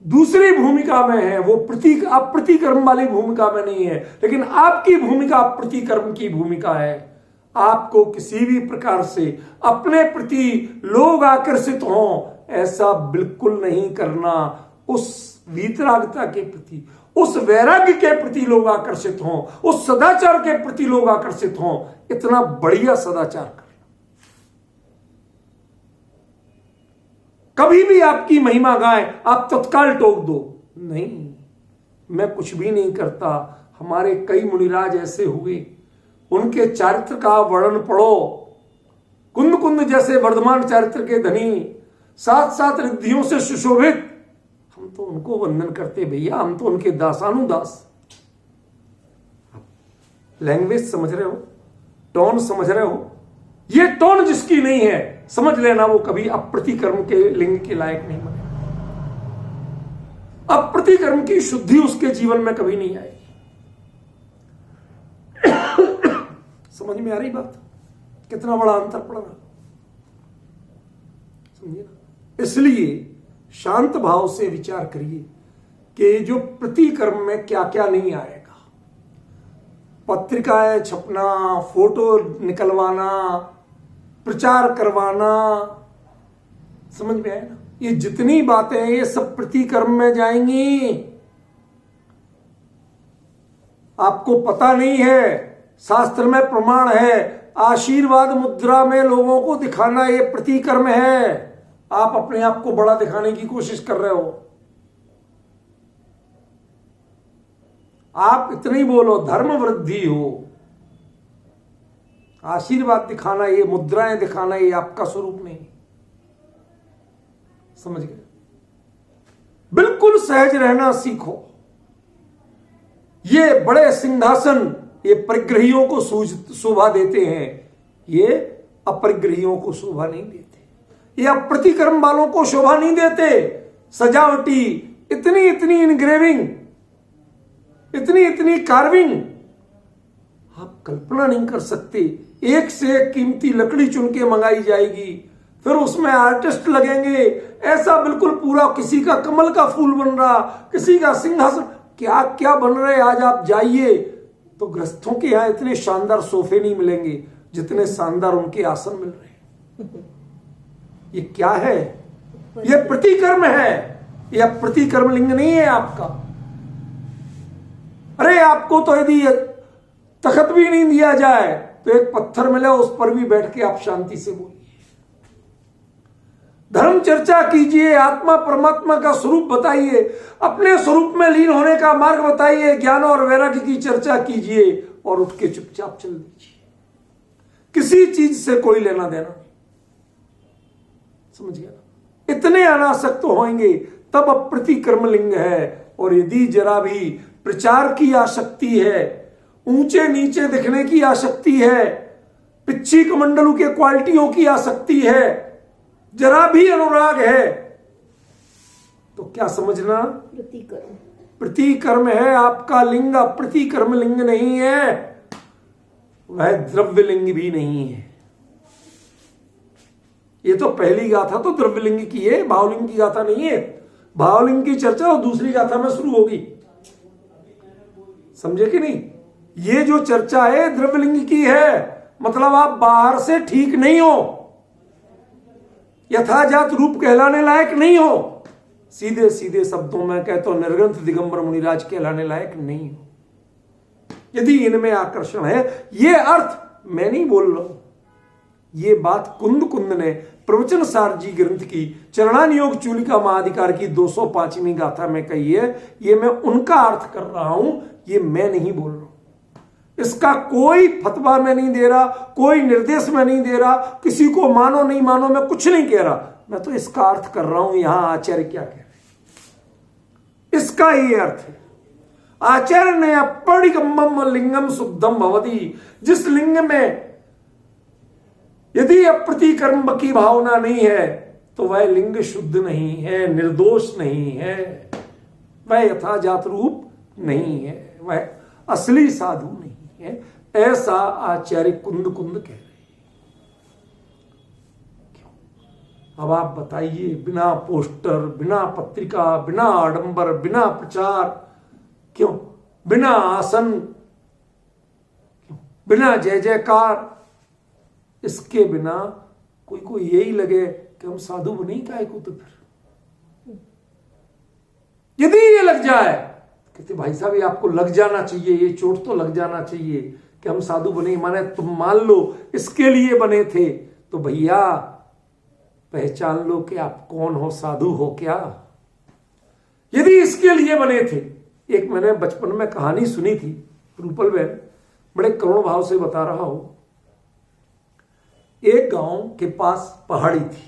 दूसरी भूमिका में है, वो प्रतिकर्म वाली भूमिका में नहीं है। लेकिन आपकी भूमिका प्रतिकर्म की भूमिका है। आपको किसी भी प्रकार से अपने प्रति लोग आकर्षित हों, ऐसा बिल्कुल नहीं करना। उस वीतरागता के प्रति, उस वैराग्य के प्रति लोग आकर्षित हों, उस सदाचार के प्रति लोग आकर्षित हों, इतना बढ़िया सदाचार कर। कभी भी आपकी महिमा गाएं, आप तत्काल टोक दो, नहीं मैं कुछ भी नहीं करता। हमारे कई मुनिराज ऐसे हुए, उनके चारित्र का वर्णन पढ़ो। कुंद कुंद जैसे वर्धमान चारित्र के धनी, साथ साथ रिद्धियों से सुशोभित, हम तो उनको वंदन करते भैया, हम तो उनके दासानुदास। लैंग्वेज समझ रहे हो? टोन समझ रहे हो? ये टोन जिसकी नहीं है, समझ लेना वो कभी अप्रतिकर्म के लिंग के लायक नहीं बने। अप्रतिकर्म की शुद्धि उसके जीवन में कभी नहीं आएगी। समझ में आ रही बात? कितना बड़ा अंतर पड़ रहा, समझिए ना। इसलिए शांत भाव से विचार करिए कि जो प्रतिकर्म में क्या क्या नहीं आएगा। पत्रिकाएं छपना, फोटो निकलवाना, प्रचार करवाना, समझ में आया ना? ये जितनी बातें हैं ये सब प्रतिकर्म में जाएंगी। आपको पता नहीं है, शास्त्र में प्रमाण है, आशीर्वाद मुद्रा में लोगों को दिखाना ये प्रतिकर्म है। आप अपने आप को बड़ा दिखाने की कोशिश कर रहे हो। आप इतनी बोलो धर्म वृद्धि हो, आशीर्वाद दिखाना, ये मुद्राएं दिखाना, ये आपका स्वरूप नहीं। समझ गए? बिल्कुल सहज रहना सीखो। ये बड़े सिंहासन ये परिग्रहियों को शोभा देते हैं, ये अपरिग्रहियों को शोभा नहीं देते। ये अप्रतिकर्म वालों को शोभा नहीं देते। सजावटी, इतनी इतनी इनग्रेविंग, इतनी इतनी कार्विंग, आप कल्पना नहीं कर सकते। एक से एक कीमती लकड़ी चुन के मंगाई जाएगी, फिर उसमें आर्टिस्ट लगेंगे, ऐसा बिल्कुल पूरा, किसी का कमल का फूल बन रहा, किसी का सिंहासन, क्या क्या बन रहे। आज आप जाइए तो ग्रस्तों के यहां इतने शानदार सोफे नहीं मिलेंगे जितने शानदार उनके आसन मिल रहे हैं। ये क्या है? ये प्रतिकर्म है, ये प्रतिकर्म लिंग नहीं है आपका। अरे आपको तो यदि तखत भी नहीं दिया जाए तो एक पत्थर मिले, उस पर भी बैठ के आप शांति से बोलिए। धर्म चर्चा कीजिए, आत्मा परमात्मा का स्वरूप बताइए, अपने स्वरूप में लीन होने का मार्ग बताइए, ज्ञान और वैराग्य की चर्चा कीजिए और उठ के चुपचाप चल दीजिए। किसी चीज से कोई लेना देना नहीं। समझ गया ना? इतने अनासक्त होंगे तब अप्रतिकर्म लिंग है। और यदि जरा भी प्रचार की आसक्ति है, ऊंचे नीचे दिखने की आसक्ति है, पिच्छी कमंडलू के क्वालिटियों की आसक्ति है, जरा भी अनुराग है, तो क्या समझना?
प्रतिकर्म।
प्रतिकर्म है आपका लिंग, प्रतिकर्म लिंग नहीं है, वह द्रव्य लिंग भी नहीं है। ये तो पहली गाथा तो द्रव्यलिंग की है, भावलिंग की गाथा नहीं है। भावलिंग की चर्चा और दूसरी गाथा में शुरू होगी, समझे कि नहीं। ये जो चर्चा है द्रव्यलिंग की है, मतलब आप बाहर से ठीक नहीं हो, यथाजात रूप कहलाने लायक नहीं हो। सीधे सीधे शब्दों में कहते हो निर्ग्रंथ दिगंबर मुनिराज कहलाने लायक नहीं हो। यदि इनमें आकर्षण है, ये अर्थ मैं नहीं बोल रहा हूं, ये बात कुंद ने प्रवचन सार जी ग्रंथ की चरणान योग चूलिका महाधिकार की 205वीं गाथा में कही है। ये मैं उनका अर्थ कर रहा हूं, ये मैं नहीं बोल रहा हूं। इसका कोई फतवा मैं नहीं दे रहा, कोई निर्देश मैं नहीं दे रहा, किसी को मानो नहीं मानो मैं कुछ नहीं कह रहा। मैं तो इसका अर्थ कर रहा हूं, यहां आचार्य क्या कह रहे हैं, इसका ये अर्थ है। आचार्य ने अपरिगम्यम लिंगम शुद्धम भवति, जिस लिंग में यदि अप्रतिकर्म की भावना नहीं है तो वह लिंग शुद्ध नहीं है, निर्दोष नहीं है, वह यथाजात रूप नहीं है, वह असली साधु नहीं है। ऐसा आचार्य कुंद कह रहे हैं। अब आप बताइए, बिना पोस्टर, बिना पत्रिका, बिना आडंबर, बिना प्रचार, क्यों, बिना आसन, क्यों, बिना जय जयकार, इसके बिना कोई यही लगे कि हम साधु बने काहे को, तो फिर यदि ये लग जाए, कहते भाई साहब ये आपको लग जाना चाहिए, ये चोट तो लग जाना चाहिए कि हम साधु बने, माने तुम मान लो इसके लिए बने थे, तो भैया पहचान लो कि आप कौन हो, साधु हो क्या। यदि इसके लिए बने थे, एक मैंने बचपन में कहानी सुनी थी, रूपल बहन बड़े करुण भाव से बता रहा हूं। एक गांव के पास पहाड़ी थी,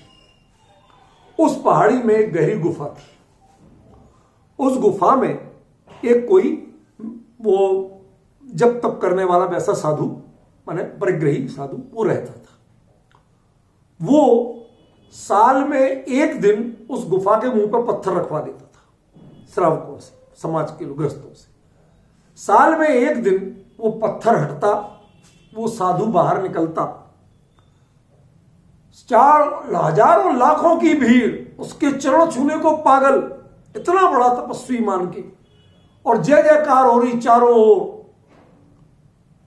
उस पहाड़ी में एक गहरी गुफा थी। उस गुफा में एक कोई वो जप तप करने वाला वैसा साधु, माने परिग्रही साधु, वो रहता था। वो साल में एक दिन उस गुफा के मुंह पर पत्थर रखवा देता था श्रावकों से, समाज के लोग, गृहस्थों से। साल में एक दिन वो पत्थर हटता, वो साधु बाहर निकलता, 4 हजारों लाखों की भीड़ उसके चरण छूने को पागल, इतना बड़ा तपस्वी मान के, और जय जयकार हो रही चारों ओर।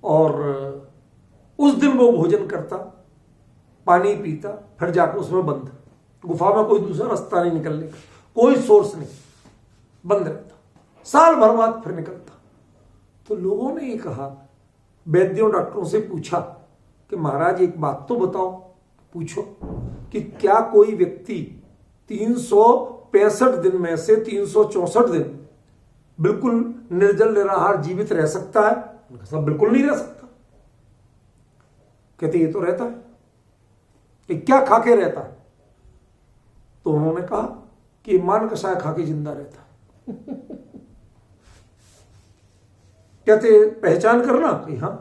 और उस दिन वो भोजन करता, पानी पीता, फिर जाकर उसमें बंद, गुफा में कोई दूसरा रास्ता नहीं निकलने का, कोई सोर्स नहीं, बंद रहता। साल भर बाद फिर निकलता। तो लोगों ने ये कहा, वैद्यों डॉक्टरों से पूछा कि महाराज एक बात तो बताओ, पूछो कि क्या कोई व्यक्ति 365 दिन में से 364 दिन बिल्कुल निर्जल निराहार जीवित रह सकता है? सब बिल्कुल नहीं रह सकता। कहते ये तो रहता है, कि क्या खा के रहता है? तो उन्होंने कहा कि मान कषाय खा के जिंदा रहता है। कहते पहचान करना कि हाँ,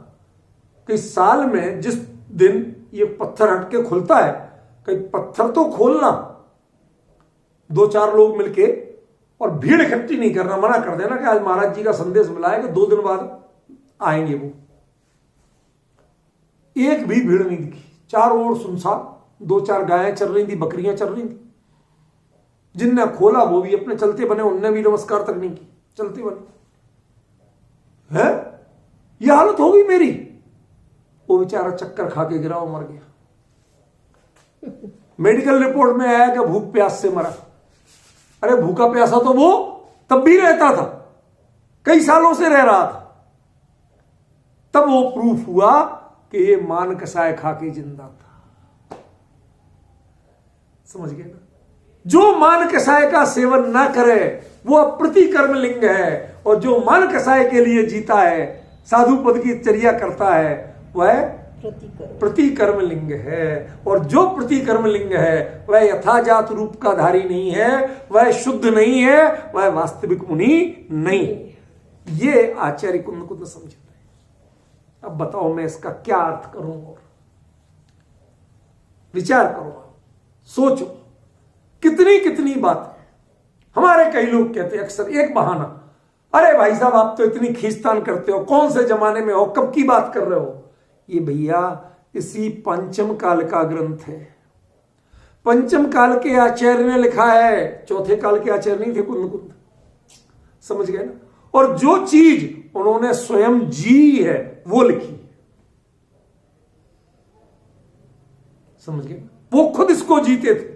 कि साल में जिस दिन ये पत्थर हट के खुलता है, कहीं पत्थर तो खोलना, 2-4 लोग मिलके, और भीड़ इकट्ठी नहीं करना, मना कर देना कि आज महाराज जी का संदेश मिला है कि 2 दिन बाद आएंगे वो। एक भी भीड़ नहीं दिखी, चारों ओर सुनसान, 2-4 गायें चल रही थी, बकरियां चल रही थी। जिनने खोला वो भी अपने चलते बने, उनने भी नमस्कार तक नहीं की, चलते बने। है यह हालत हो गई मेरी। वो बेचारा चक्कर खा के गिरा, वो मर गया। मेडिकल रिपोर्ट में आया कि भूख प्यास से मरा। अरे भूखा प्यासा तो वो तब भी रहता था, कई सालों से रह रहा था। तब वो प्रूफ हुआ कि ये मान कसाय खा के जिंदा था। समझ गए ना? जो मान कसाय का सेवन ना करे वो अप्रतिकर्म लिंग है, और जो मान कसाय के लिए जीता है, साधु पद की चर्या करता है, वह प्रतिकर्म लिंग है। और जो प्रतिकर्म लिंग है वह यथाजात रूप का धारी नहीं है, वह शुद्ध नहीं है, वह वास्तविक मुनि नहीं। ये आचार्य कुंद समझते हैं। अब बताओ मैं इसका क्या अर्थ करूं, और विचार करो, सोचो। कितनी कितनी बातें हमारे कई लोग कहते हैं अक्सर एक बहाना, अरे भाई साहब आप तो इतनी खींचतान करते हो, कौन से जमाने में हो, कब की बात कर रहे हो? ये भैया इसी पंचम काल का ग्रंथ है। पंचम काल के आचार्य ने लिखा है, चौथे काल के आचार्य नहीं थे कुंद कुंद, समझ गए ना। और जो चीज उन्होंने स्वयं जी है वो लिखी, समझ गए, वो खुद इसको जीते थे,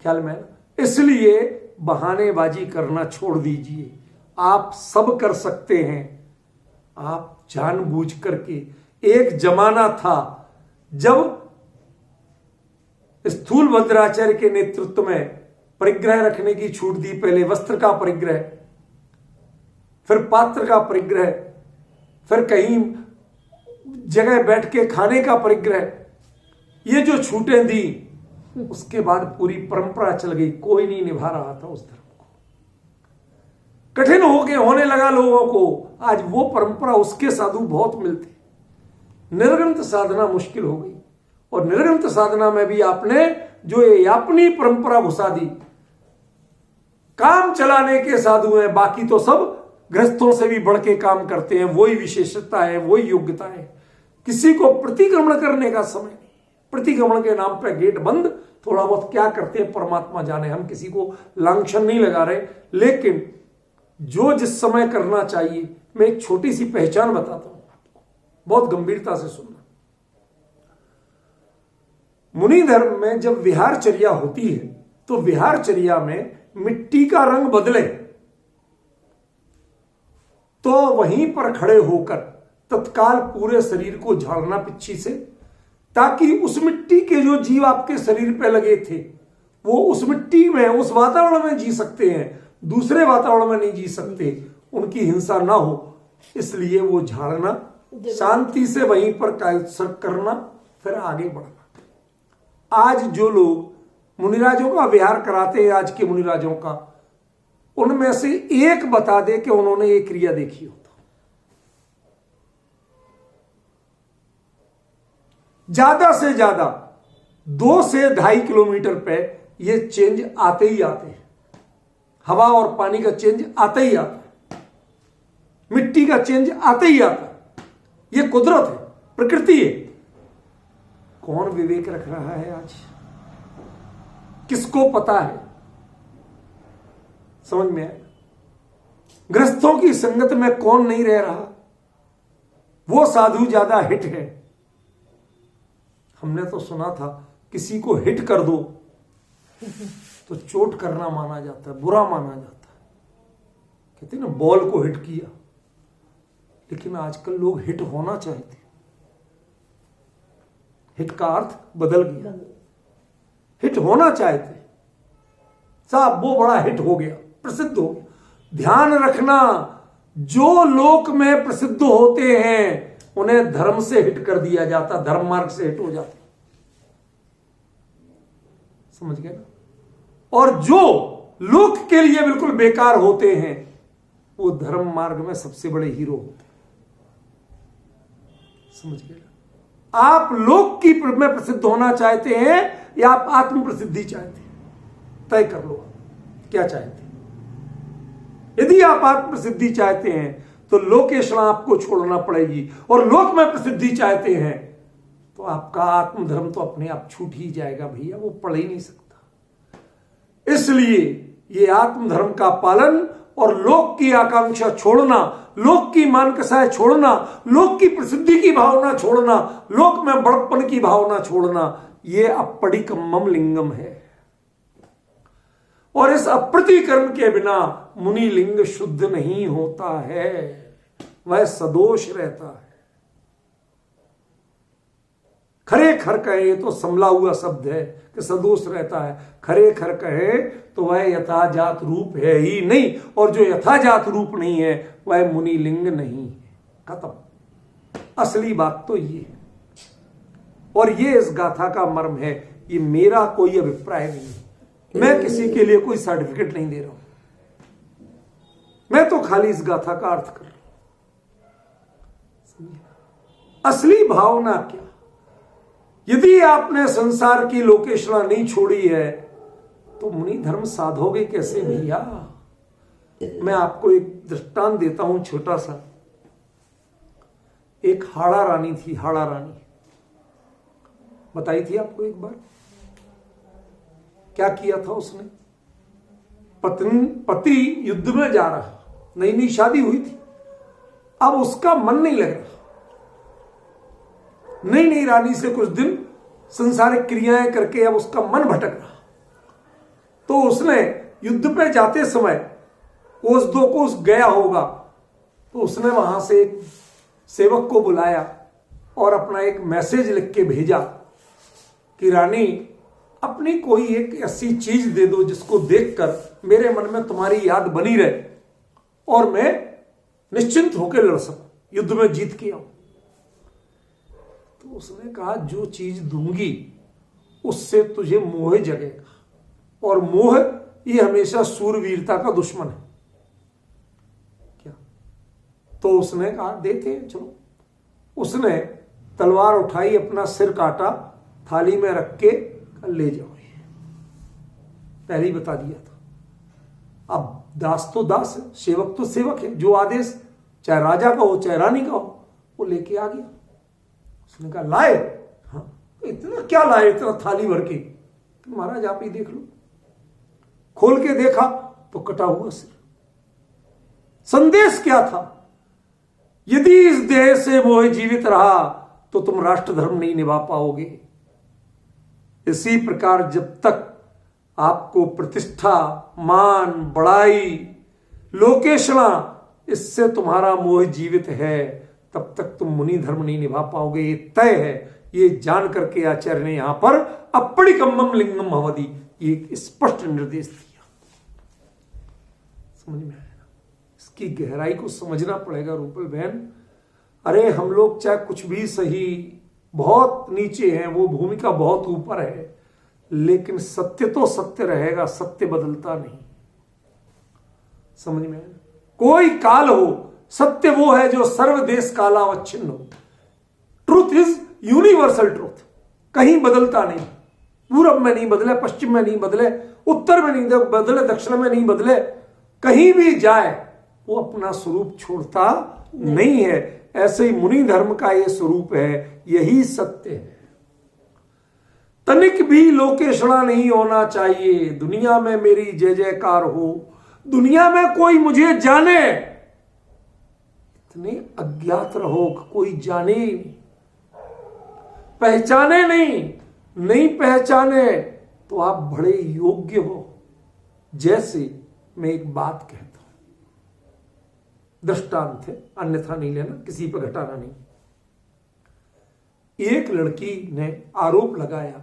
ख्याल में। इसलिए बहानेबाजी करना छोड़ दीजिए, आप सब कर सकते हैं। आप जानबूझ करके, एक जमाना था जब स्थूल भद्राचार्य के नेतृत्व में परिग्रह रखने की छूट दी, पहले वस्त्र का परिग्रह, फिर पात्र का परिग्रह, फिर कहीं जगह बैठ के खाने का परिग्रह, ये जो छूटें दी, उसके बाद पूरी परंपरा चल गई, कोई नहीं निभा रहा था उस धर्म को, कठिन होने लगा लोगों को। आज वो परंपरा, उसके साधु बहुत मिलते, निर्ग्रंथ साधना मुश्किल हो गई। और निर्ग्रंथ साधना में भी आपने जो ये अपनी परंपरा घुसा दी, काम चलाने के साधु हैं, बाकी तो सब गृहस्थों से भी बढ़ के काम करते हैं, वही विशेषता है, वही योग्यता है। किसी को प्रतिक्रमण करने का समय नहीं, प्रतिक्रमण के नाम पे गेट बंद, थोड़ा बहुत क्या करते हैं परमात्मा जाने, हम किसी को लांछन नहीं लगा रहे, लेकिन जो जिस समय करना चाहिए। मैं एक छोटी सी पहचान बताता हूं आपको, बहुत गंभीरता से सुनना। मुनि धर्म में जब विहारचर्या होती है तो विहारचर्या में मिट्टी का रंग बदले तो वहीं पर खड़े होकर तत्काल पूरे शरीर को झाड़ना पिच्छी से, ताकि उस मिट्टी के जो जीव आपके शरीर पे लगे थे वो उस मिट्टी में, उस वातावरण में जी सकते हैं, दूसरे वातावरण में नहीं जी सकते, उनकी हिंसा ना हो, इसलिए वो झाड़ना, शांति से वहीं पर कायसर करना, फिर आगे बढ़ना। आज जो लोग मुनिराजों का विहार कराते हैं, आज के मुनिराजों का, उनमें से एक बता दे कि उन्होंने ये क्रिया देखी हो। ज्यादा से ज्यादा 2 से 2.5 किलोमीटर पे ये चेंज आते ही आते हैं, हवा और पानी का चेंज आता ही आता है, मिट्टी का चेंज आते ही आता है। ये कुदरत है, प्रकृति है। कौन विवेक रख रहा है आज? किसको पता है? समझ में आए? गृहस्थों की संगत में कौन नहीं रह रहा? वो साधु ज्यादा हिट है। हमने तो सुना था किसी को हिट कर दो तो चोट करना माना जाता है, बुरा माना जाता है। कहते ना बॉल को हिट किया, लेकिन आजकल लोग हिट होना चाहते हैं। हिट का अर्थ बदल गया, हिट होना चाहते साहब, वो बड़ा हिट हो गया, प्रसिद्ध हो गया। ध्यान रखना, जो लोक में प्रसिद्ध होते हैं उन्हें धर्म से हिट कर दिया जाता, धर्म मार्ग से हिट हो जाते, समझ गए ना। और जो लोक के लिए बिल्कुल बेकार होते हैं वो धर्म मार्ग में सबसे बड़े हीरो होते हैं, समझ गए ना। आप लोक की में प्रसिद्ध होना चाहते हैं या आप आत्म प्रसिद्धि चाहते हैं? तय कर लो आप क्या चाहते हैं। यदि आप आत्म प्रसिद्धि चाहते हैं तो लोकेशना आपको छोड़ना पड़ेगी, और लोक में प्रसिद्धि चाहते हैं तो आपका आत्मधर्म तो अपने आप छूट ही जाएगा भैया, वो पढ़ ही नहीं सकता। इसलिए ये आत्मधर्म का पालन और लोक की आकांक्षा छोड़ना, लोक की मानकसाएं छोड़ना, लोक की प्रसिद्धि की भावना छोड़ना, लोक में बड़प्पन की भावना छोड़ना, ये अपड़िकम्मम लिंगम है। और इस अप्रतिकर्म के बिना मुनि लिंग शुद्ध नहीं होता है, वह सदोष रहता है। खरे खर कहे तो समला हुआ शब्द है कि सदोष रहता है, खरे खर कहे तो वह यथाजात रूप है ही नहीं, और जो यथाजात रूप नहीं है वह मुनि लिंग नहीं है। खत्म। असली बात तो ये है, और ये इस गाथा का मर्म है। ये मेरा कोई अभिप्राय नहीं है, मैं किसी के लिए कोई सर्टिफिकेट नहीं दे रहा हूं, मैं तो खाली इस गाथा का अर्थ कर रहा हूं। असली भावना क्या? यदि आपने संसार की लोकेशना नहीं छोड़ी है तो मुनि धर्म साधोगे कैसे भैया? मैं आपको एक दृष्टांत देता हूं छोटा सा। एक हाड़ा रानी थी, हाड़ा रानी बताई थी आपको एक बार। क्या किया था उसने? पति युद्ध में जा रहा, नई नई शादी हुई थी, अब उसका मन नहीं लग रहा, नई नई रानी से कुछ दिन संसारिक क्रियाएं करके अब उसका मन भटक रहा, तो उसने युद्ध पे जाते समय कोस दो कोस गया होगा, तो उसने वहां से एक सेवक को बुलाया और अपना एक मैसेज लिख के भेजा कि रानी, अपनी कोई एक ऐसी चीज दे दो जिसको देखकर मेरे मन में तुम्हारी याद बनी रहे और मैं निश्चिंत होकर लड़ सकूं, युद्ध में जीत के आऊं। तो उसने कहा, जो चीज दूंगी उससे तुझे मोह जगेगा, और मोह ये हमेशा सूरवीरता का दुश्मन है। क्या? तो उसने कहा, देते हैं, चलो। उसने तलवार उठाई, अपना सिर काटा, थाली में रख के ले जाओ, पहले ही बता दिया था। अब दास तो दास है, सेवक तो सेवक है, जो आदेश चाहे राजा का हो चाहे रानी का हो, वो लेके आ गया। उसने कहा, लाए? हाँ। इतना क्या लाए? इतना थाली भर के? महाराज आप ही देख लो। खोल के देखा तो कटा हुआ सिर। संदेश क्या था? यदि इस देह से मोह जीवित रहा तो तुम राष्ट्र धर्म नहीं निभा पाओगे। इसी प्रकार जब तक आपको प्रतिष्ठा, मान, बड़ाई, लोकेशना, इससे तुम्हारा मोह जीवित है, तब तक तुम मुनि धर्म नहीं निभा पाओगे। ये तय है। ये जान करके आचार्य ने यहां पर अपरिकम्बम लिंगम भवति एक स्पष्ट निर्देश दिया। समझ में आया? इसकी गहराई को समझना पड़ेगा रूपल बहन। अरे हम लोग चाहे कुछ भी सही, बहुत नीचे हैं, वो भूमिका बहुत ऊपर है, लेकिन सत्य तो सत्य रहेगा, सत्य बदलता नहीं। समझ में आया? कोई काल हो, सत्य वो है जो सर्वदेश कालावच्छिन्न हो। ट्रूथ इज यूनिवर्सल ट्रूथ, कहीं बदलता नहीं। पूरब में नहीं बदले, पश्चिम में नहीं बदले, उत्तर में नहीं बदले, दक्षिण में नहीं बदले, कहीं भी जाए वो अपना स्वरूप छोड़ता नहीं है। ऐसे ही मुनि धर्म का ये स्वरूप है, यही सत्य है। तनिक भी लोकेशना नहीं होना चाहिए। दुनिया में मेरी जय जयकार हो, दुनिया में कोई मुझे जाने, इतने अज्ञात रहो कोई जाने ही नहीं, पहचाने नहीं पहचाने तो आप बड़े योग्य हो। जैसे मैं एक बात कहता हूं, दृष्टांत है, अन्यथा नहीं लेना, किसी पर घटाना नहीं। एक लड़की ने आरोप लगाया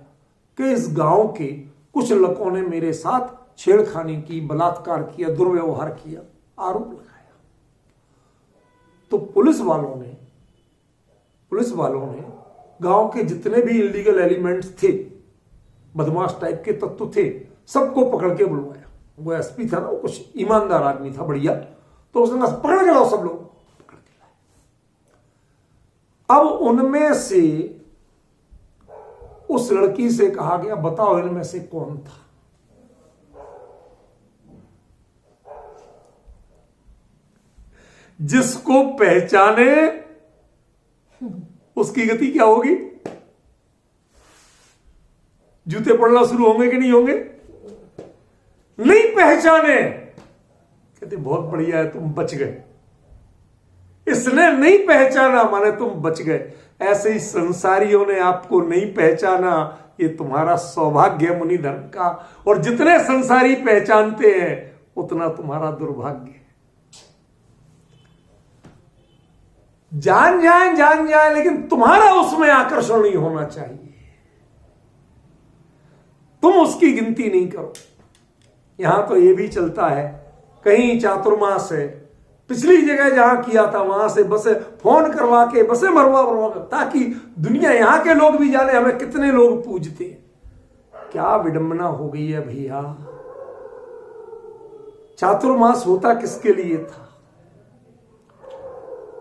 कि इस गांव के कुछ लड़कों ने मेरे साथ छेड़खानी की, बलात्कार किया, दुर्व्यवहार किया, आरोप लगाया। तो पुलिस वालों ने गांव के जितने भी इलीगल एलिमेंट्स थे, बदमाश टाइप के तत्व थे, सबको पकड़ के बुलवाया। वो एसपी था ना, वो कुछ ईमानदार आदमी था, बढ़िया। तो उसने कहा, पकड़ के लाओ सब लोग। पकड़ के लाए। अब उनमें से उस लड़की से कहा गया, बताओ इनमें से कौन था? जिसको पहचाने उसकी गति क्या होगी? जूते पड़ना शुरू होंगे कि नहीं होंगे? नहीं पहचाने, कहते बहुत बढ़िया है, तुम बच गए। इसने नहीं पहचाना माने तुम बच गए। ऐसे ही संसारियों ने आपको नहीं पहचाना, ये तुम्हारा सौभाग्य है मुनि धर्म का। और जितने संसारी पहचानते हैं उतना तुम्हारा दुर्भाग्य है। जान जाए लेकिन तुम्हारा उसमें आकर्षण नहीं होना चाहिए, तुम उसकी गिनती नहीं करो। यहां तो यह भी चलता है, कहीं चातुर्मास है, पिछली जगह जहां किया था वहां से बसे फोन करवा के बसे मरवा ताकि दुनिया यहां के लोग भी जाने हमें कितने लोग पूजते हैं। क्या विडंबना हो गई है भैया। चातुर्मास होता किसके लिए था?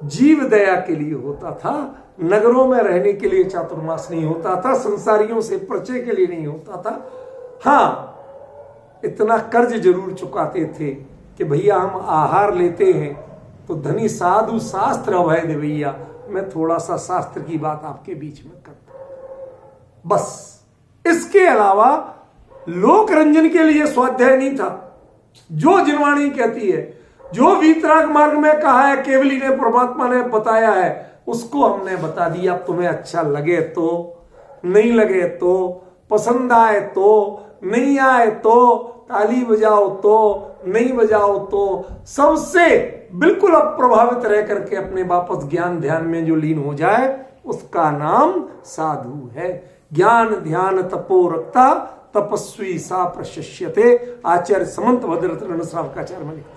जीव दया के लिए होता था। नगरों में रहने के लिए चातुर्मास नहीं होता था, संसारियों से परिचय के लिए नहीं होता था। हां, इतना कर्ज जरूर चुकाते थे कि भैया हम आहार लेते हैं तो धनी साधु शास्त्र अभय दे। भैया मैं थोड़ा सा शास्त्र की बात आपके बीच में करता हूं, बस। इसके अलावा लोक रंजन के लिए स्वाध्याय नहीं था। जो जिनवाणी कहती है, जो वीतराग मार्ग में कहा है, केवली ने, परमात्मा ने बताया है, उसको हमने बता दिया। तुम्हें अच्छा लगे तो, नहीं लगे तो, पसंद आए तो, नहीं आए तो, ताली बजाओ तो, नहीं बजाओ तो, सबसे बिल्कुल अप्रभावित रह करके अपने वापस ज्ञान ध्यान में जो लीन हो जाए, उसका नाम साधु है। ज्ञान ध्यान तपो रखता तपस्वी सा प्रशस्यते। आचार्य समंत भद्ररत्न श्रावकाचार्य में लिखा।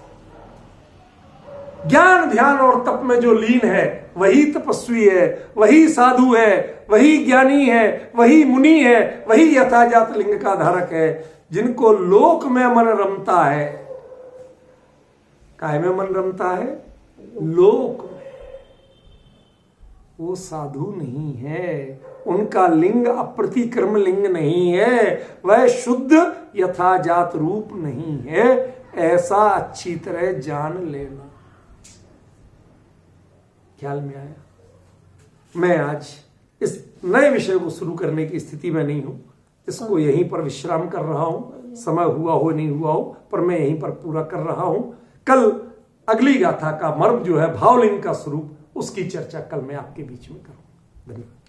ज्ञान ध्यान और तप में जो लीन है वही तपस्वी है, वही साधु है, वही ज्ञानी है, वही मुनि है, वही यथाजात लिंग का धारक है। जिनको लोक में मन रमता है, काय में मन रमता है? लोक में, वो साधु नहीं है। उनका लिंग अप्रतिक्रम लिंग नहीं है, वह शुद्ध यथाजात रूप नहीं है। ऐसा अच्छी तरह जान लेना। ख्याल में आया? मैं आज इस नए विषय को शुरू करने की स्थिति में नहीं हूं। इसको यहीं पर विश्राम कर रहा हूं। समय हुआ हो नहीं हुआ हो, पर मैं यहीं पर पूरा कर रहा हूं। कल अगली गाथा का मर्म जो है भावलिंग का स्वरूप, उसकी चर्चा कल मैं आपके बीच में करूंगा। धन्यवाद।